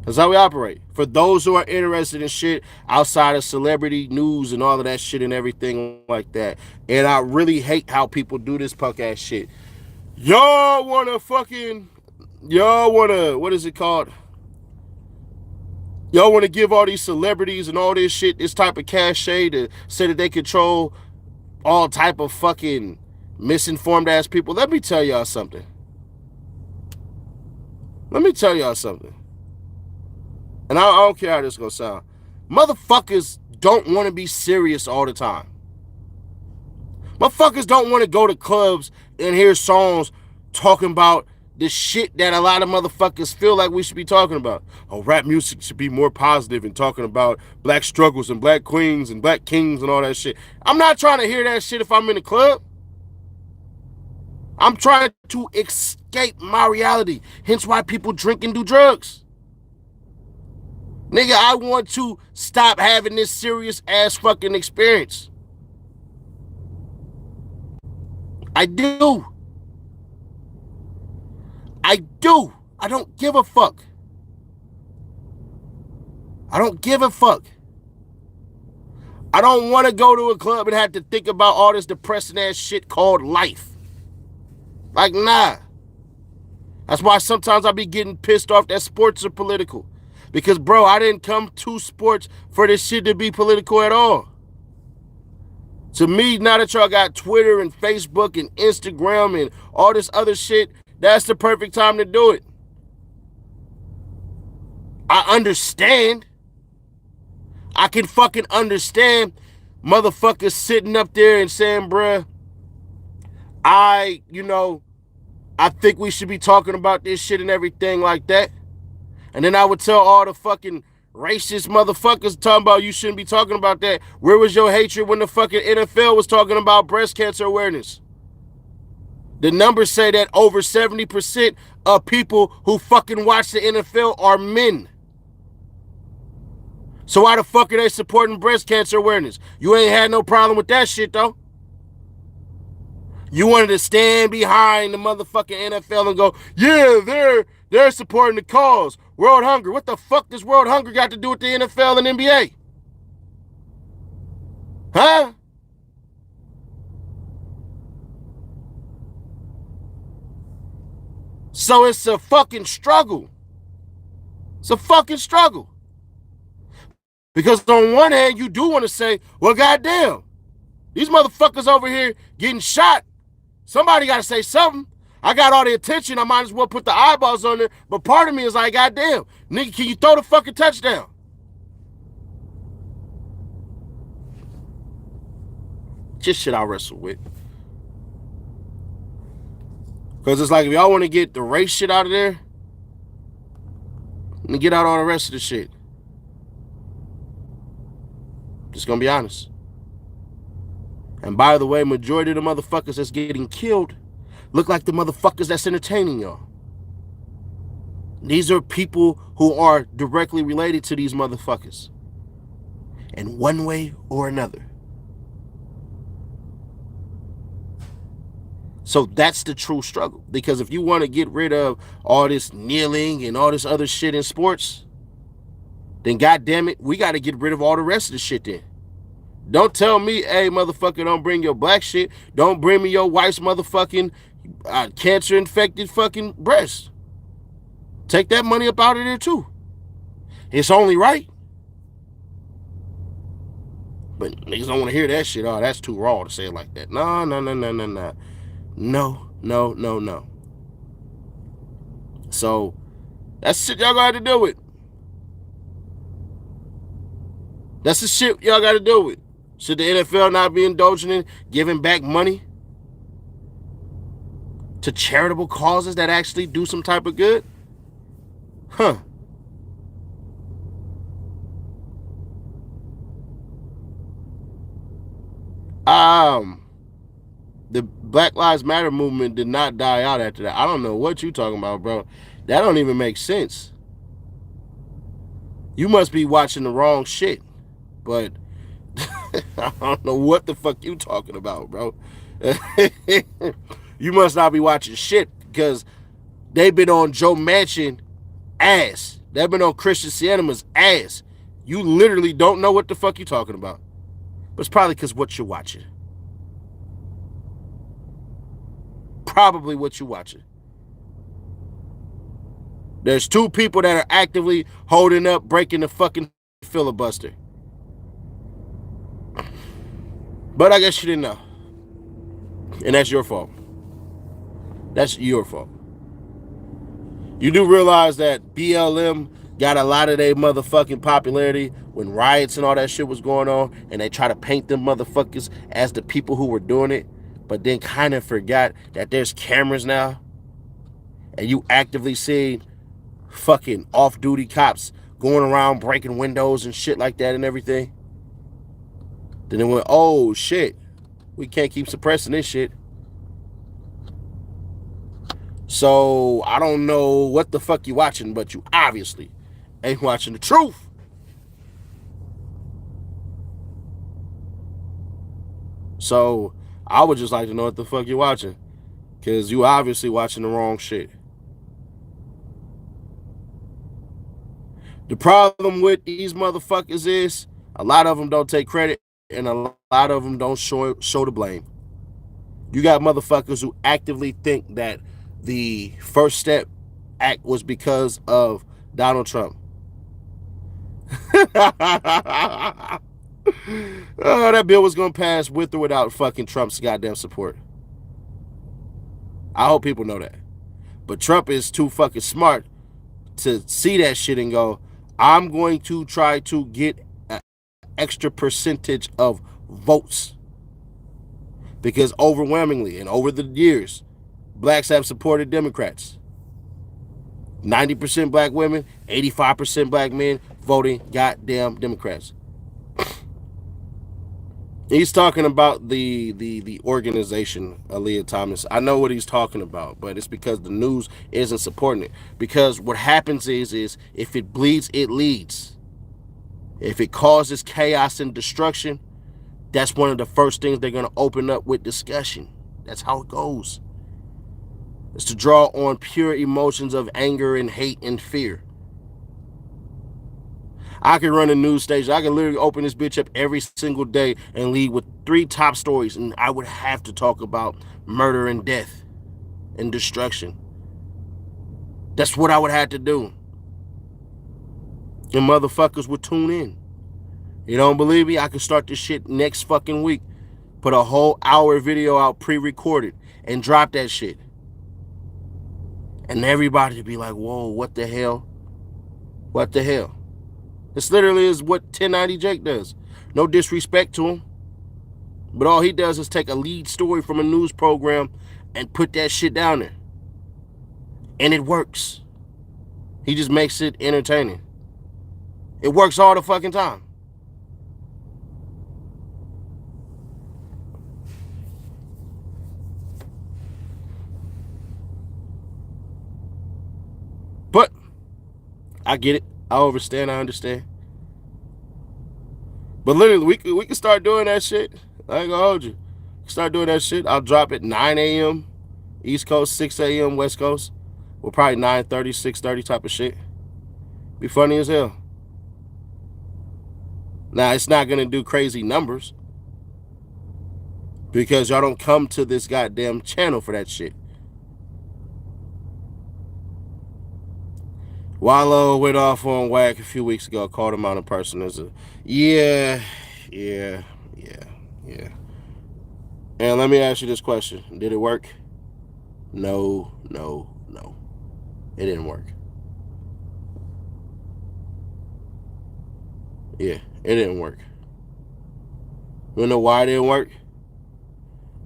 That's how we operate. For those who are interested in shit outside of celebrity news and all of that shit and everything like that. And I really hate how people do this punk ass shit. Y'all want to, what is it called? Y'all want to give all these celebrities and all this shit, this type of cachet to say that they control all type of fucking misinformed ass people. Let me tell y'all something. And I don't care how this is going to sound. Motherfuckers don't want to be serious all the time. Motherfuckers don't want to go to clubs and hear songs talking about the shit that a lot of motherfuckers feel like we should be talking about. Oh, rap music should be more positive and talking about black struggles and black queens and black kings and all that shit. I'm not trying to hear that shit if I'm in the club. I'm trying to escape my reality. Hence why people drink and do drugs. Nigga, I want to stop having this serious ass fucking experience. I do. I don't give a fuck. I don't want to go to a club and have to think about all this depressing ass shit called life. Like, nah. That's why sometimes I be getting pissed off that sports are political. Because, bro, I didn't come to sports for this shit to be political at all. To me, now that y'all got Twitter and Facebook and Instagram and all this other shit, that's the perfect time to do it. I understand. I can fucking understand motherfuckers sitting up there and saying, bruh, I think we should be talking about this shit and everything like that. And then I would tell all the fucking racist motherfuckers talking about you shouldn't be talking about that. Where was your hatred when the fucking NFL was talking about breast cancer awareness? The numbers say that over 70% of people who fucking watch the NFL are men. So why the fuck are they supporting breast cancer awareness? You ain't had no problem with that shit, though. You wanted to stand behind the motherfucking NFL and go, yeah, they're supporting the cause. World hunger. What the fuck does world hunger got to do with the NFL and NBA? Huh? So it's a fucking struggle. It's a fucking struggle. Because on one hand, you do want to say, well, goddamn, these motherfuckers over here getting shot. Somebody got to say something. I got all the attention. I might as well put the eyeballs on there. But part of me is like, goddamn, nigga, can you throw the fucking touchdown? Just shit I wrestle with. Because it's like, if y'all want to get the race shit out of there, let me get out all the rest of the shit. Just gonna be honest. And by the way, majority of the motherfuckers that's getting killed look like the motherfuckers that's entertaining y'all. These are people who are directly related to these motherfuckers in one way or another. So that's the true struggle. Because if you want to get rid of all this kneeling and all this other shit in sports, then goddamn it, we got to get rid of all the rest of the shit then. Don't tell me, hey, motherfucker, don't bring your black shit. Don't bring me your wife's motherfucking cancer-infected fucking breast. Take that money up out of there, too. It's only right. But niggas don't want to hear that shit. Oh, that's too raw to say it like that. No. No. So, that's shit y'all got to deal with. That's the shit y'all got to deal with. Should the NFL not be indulging in giving back money to charitable causes that actually do some type of good? Huh. The Black Lives Matter movement did not die out after that. I don't know what you talking about, bro. That don't even make sense. You must be watching the wrong shit. But I don't know what the fuck you talking about, bro. You must not be watching shit because they've been on Joe Manchin ass. They've been on Christian Sienema's ass. You literally don't know what the fuck you talking about. But it's probably because what you're watching. Probably what you're watching. There's two people that are actively holding up, breaking the fucking filibuster. But I guess you didn't know. And that's your fault. That's your fault. You do realize that BLM got a lot of their motherfucking popularity when riots and all that shit was going on, and they try to paint them motherfuckers as the people who were doing it, but then kind of forgot that there's cameras now, and you actively see fucking off-duty cops going around breaking windows and shit like that and everything. Then it went, oh shit, we can't keep suppressing this shit. So I don't know what the fuck you watching, but you obviously ain't watching the truth. So I would just like to know what the fuck you're watching, because you obviously watching the wrong shit. The problem with these motherfuckers is a lot of them don't take credit and a lot of them don't show the blame. You got motherfuckers who actively think that the First Step Act was because of Donald Trump. Oh, that bill was going to pass with or without fucking Trump's goddamn support. I hope people know that. But Trump is too fucking smart to see that shit and go, I'm going to try to get an extra percentage of votes. Because overwhelmingly and over the years, blacks have supported Democrats. 90% black women, 85% black men voting goddamn Democrats. He's talking about the organization, Aaliyah Thomas. I know what he's talking about, but it's because the news isn't supporting it. Because what happens is if it bleeds, it leads. If it causes chaos and destruction, that's one of the first things they're gonna open up with discussion. That's how it goes. It's to draw on pure emotions of anger and hate and fear. I could run a news station. I could literally open this bitch up every single day and lead with 3 top stories, and I would have to talk about murder and death and destruction. That's what I would have to do. And motherfuckers would tune in. You don't believe me? I could start this shit next fucking week. Put a whole hour video out pre-recorded and drop that shit. And everybody would be like, whoa, what the hell? What the hell? This literally is what 1090 Jake does. No disrespect to him. But all he does is take a lead story from a news program and put that shit down there. And it works. He just makes it entertaining. It works all the fucking time. But I get it. I understand. But literally, we can start doing that shit. I ain't gonna hold you. Start doing that shit. I'll drop it 9 a.m. East Coast, 6 a.m. West Coast. Well, probably 9:30, 6:30 type of shit. Be funny as hell. Now, it's not gonna do crazy numbers because y'all don't come to this goddamn channel for that shit. Wallow went off on Whack a few weeks ago, called him out in person as a yeah. And let me ask you this question. Did it work? No. It didn't work. Yeah, it didn't work. You know why it didn't work?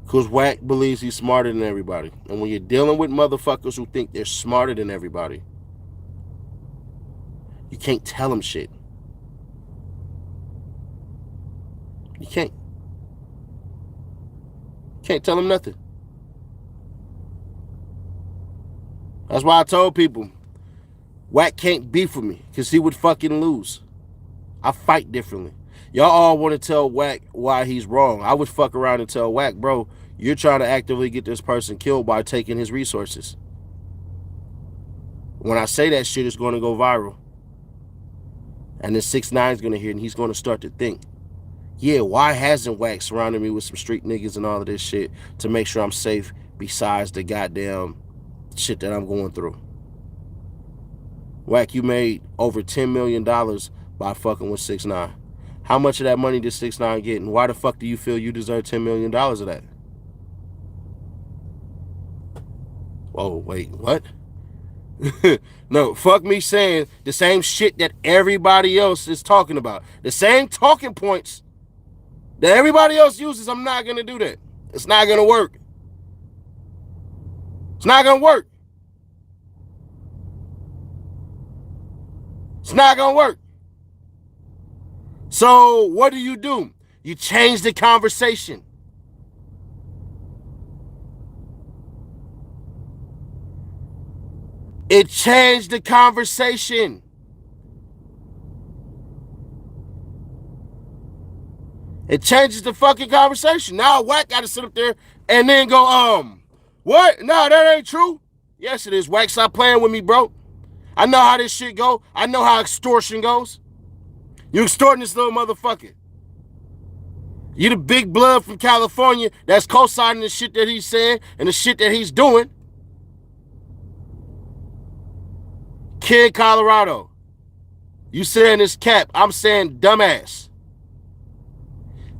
Because Whack believes he's smarter than everybody. And when you're dealing with motherfuckers who think they're smarter than everybody, you can't tell them shit. You can't. Can't tell them nothing. That's why I told people, Whack can't beef with me because he would fucking lose. I fight differently. Y'all all want to tell Whack why he's wrong. I would fuck around and tell Whack, bro, you're trying to actively get this person killed by taking his resources. When I say that shit, it's going to go viral. And then 6ix9ine is going to hear it, and he's going to start to think, yeah, why hasn't Whack surrounded me with some street niggas and all of this shit to make sure I'm safe besides the goddamn shit that I'm going through? Whack, you made over $10 million by fucking with 6ix9ine. How much of that money did 6ix9ine get, and why the fuck do you feel you deserve $10 million of that? Whoa, wait, what? No, fuck me saying the same shit that everybody else is talking about. The same talking points that everybody else uses, I'm not going to do that. It's not going to work. It's not going to work. It's not going to work. So what do? You change the conversation. It changed the conversation. It changes the fucking conversation. Now Whack got to sit up there and then go, what? No, that ain't true. Yes, it is. Whack, stop playing with me, bro. I know how this shit go. I know how extortion goes. You extorting this little motherfucker. You the big blood from California that's co-signing the shit that he's saying and the shit that he's doing. Kid Colorado. You saying this cap. I'm saying dumbass.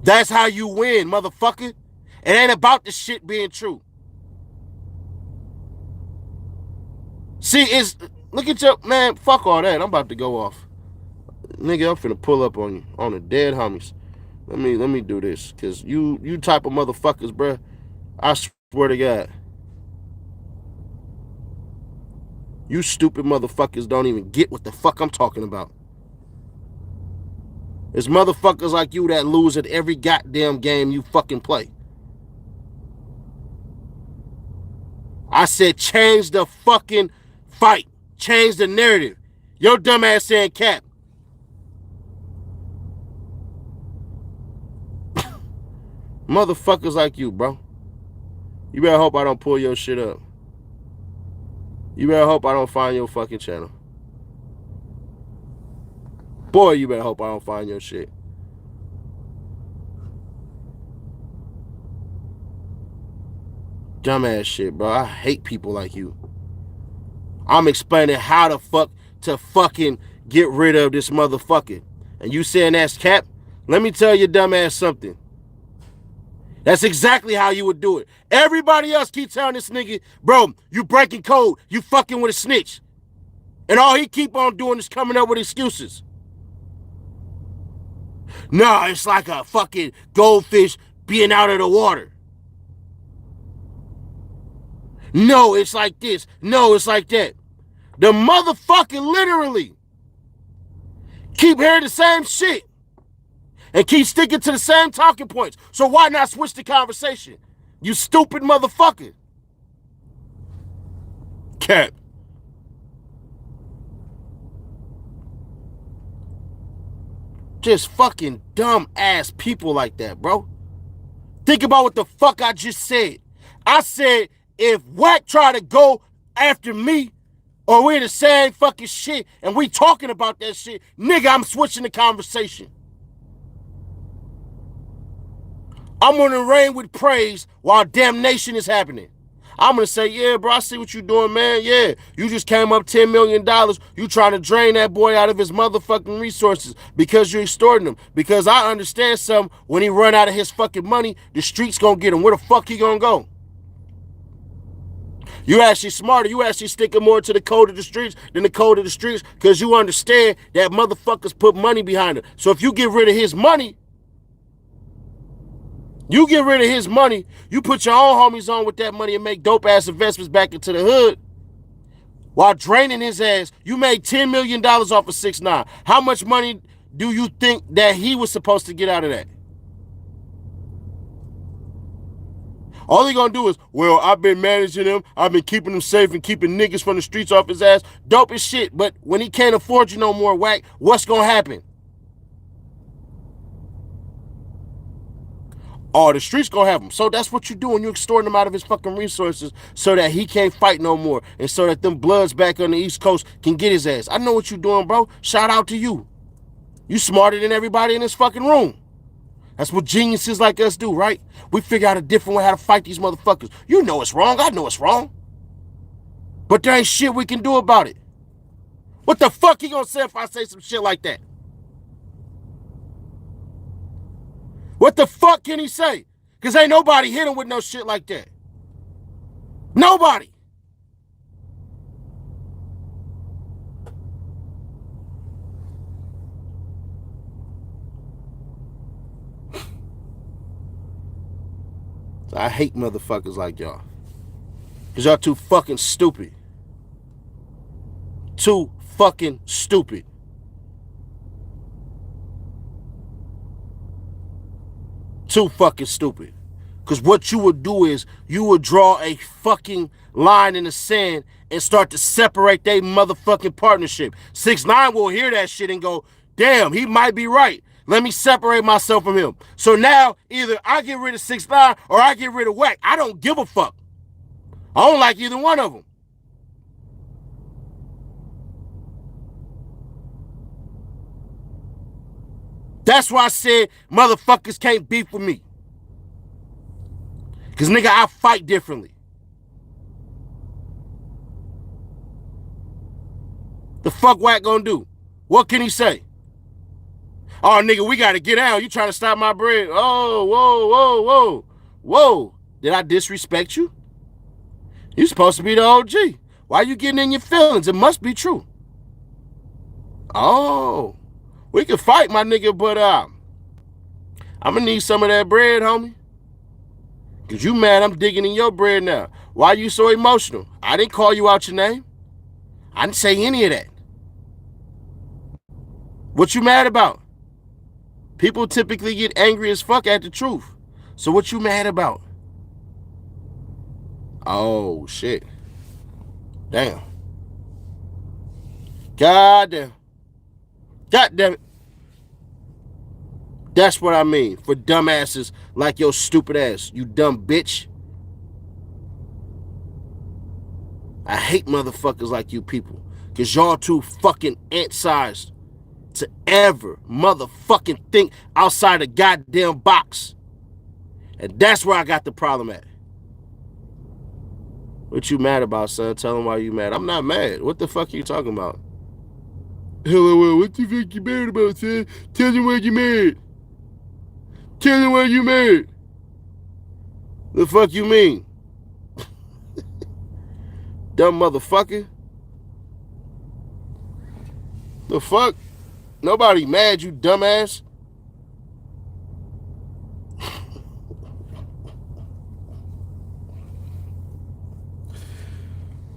That's how you win, motherfucker. It ain't about the shit being true. See, look at your, man, fuck all that. I'm about to go off. Nigga, I'm finna pull up on you, on the dead homies. Let me do this, cause you type of motherfuckers, bruh. I swear to God. You stupid motherfuckers don't even get what the fuck I'm talking about. It's motherfuckers like you that lose at every goddamn game you fucking play. I said change the fucking fight. Change the narrative. Your dumb ass saying cap. Motherfuckers like you, bro. You better hope I don't pull your shit up. You better hope I don't find your fucking channel. Boy, you better hope I don't find your shit. Dumbass shit, bro. I hate people like you. I'm explaining how the fuck to fucking get rid of this motherfucker. And you saying that's cap? Let me tell your dumbass something. That's exactly how you would do it. Everybody else keep telling this nigga, bro, you breaking code. You fucking with a snitch. And all he keep on doing is coming up with excuses. No, it's like a fucking goldfish being out of the water. No, it's like this. No, it's like that. The motherfucker literally keep hearing the same shit and keep sticking to the same talking points. So why not switch the conversation? You stupid motherfucker. Cap. Just fucking dumb ass people like that, bro. Think about what the fuck I just said. I said if Wack try to go after me or we're the same fucking shit and we talking about that shit, nigga, I'm switching the conversation. I'm gonna reign with praise while damnation is happening. I'm gonna say, yeah, bro, I see what you doing, man. Yeah, you just came up $10 million. You trying to drain that boy out of his motherfucking resources because you're extorting him. Because I understand something, when he run out of his fucking money, the streets gonna get him. Where the fuck he gonna go? You actually smarter. You actually sticking more to the code of the streets than the code of the streets because you understand that motherfuckers put money behind it. So if you get rid of his money, you put your own homies on with that money and make dope-ass investments back into the hood while draining his ass. You made $10 million off of 6ix9ine. How much money do you think that he was supposed to get out of that? All he gonna do is, well, I've been managing him. I've been keeping him safe and keeping niggas from the streets off his ass. Dope as shit, but when he can't afford you no more, Wack, what's gonna happen? Oh, the streets gonna have him. So that's what you're doing. You're extorting him out of his fucking resources so that he can't fight no more and so that them bloods back on the East Coast can get his ass. I know what you're doing, bro. Shout out to you. You smarter than everybody in this fucking room. That's what geniuses like us do, right? We figure out a different way how to fight these motherfuckers. You know it's wrong. I know it's wrong. But there ain't shit we can do about it. What the fuck he gonna say if I say some shit like that? What the fuck can he say? Because ain't nobody hit him with no shit like that. Nobody. So I hate motherfuckers like y'all. Because y'all too fucking stupid. Too fucking stupid. Too fucking stupid. Because what you would do is you would draw a fucking line in the sand and start to separate their motherfucking partnership. 6ix9ine will hear that shit and go, damn, he might be right. Let me separate myself from him. So now either I get rid of 6ix9ine or I get rid of Wack. I don't give a fuck. I don't like either one of them. That's why I said motherfuckers can't beef with me. Because, nigga, I fight differently. The fuck Wack gonna do? What can he say? Oh, nigga, we gotta get out. You trying to stop my bread. Oh, whoa, whoa, whoa. Whoa. Did I disrespect you? You supposed to be the OG. Why you getting in your feelings? It must be true. Oh. We can fight, my nigga, but I'm gonna need some of that bread, homie. Because you mad I'm digging in your bread now. Why you so emotional? I didn't call you out your name. I didn't say any of that. What you mad about? People typically get angry as fuck at the truth. So what you mad about? Oh, shit. Damn. God damn. God damn it. That's what I mean for dumbasses like your stupid ass, you dumb bitch. I hate motherfuckers like you people because y'all too fucking ant-sized to ever motherfucking think outside the goddamn box. And that's where I got the problem at. What you mad about, son? Tell them why you mad. I'm not mad. What the fuck are you talking about? Hello, what the fuck you mad about, son? Tell them why you mad. Tell them why you mad. The fuck you mean? Dumb motherfucker. The fuck? Nobody mad, you dumbass.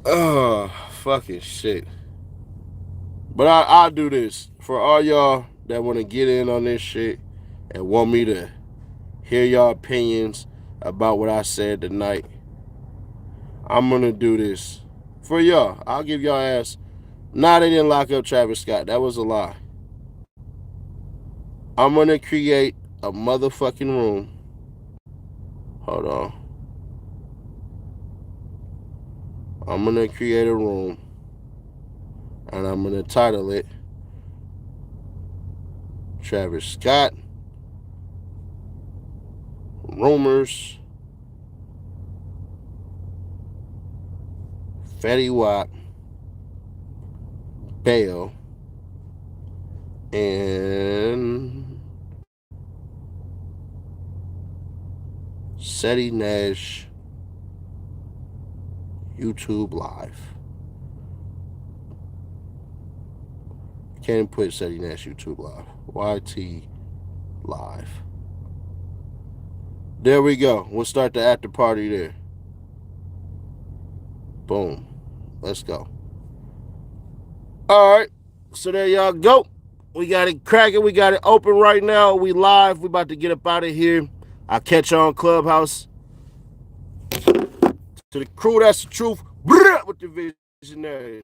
Oh, fucking shit. But I'll do this. For all y'all that want to get in on this shit and want me to hear y'all opinions about what I said tonight, I'm going to do this. For y'all, I'll give y'all ass. Nah, they didn't lock up Travis Scott. That was a lie. I'm going to create a motherfucking room. Hold on. I'm going to create a room. And I'm going to title it Travis Scott Rumors, Fetty Wap, Bail, and Fetty Nash YouTube Live. Can't put Fetty Nash YouTube Live. YT Live. There we go. We'll start the after party there. Boom. Let's go. All right. So there y'all go. We got it cracking. We got it open right now. We live. We about to get up out of here. I'll catch you on Clubhouse. To the crew, that's the truth. With the visionary.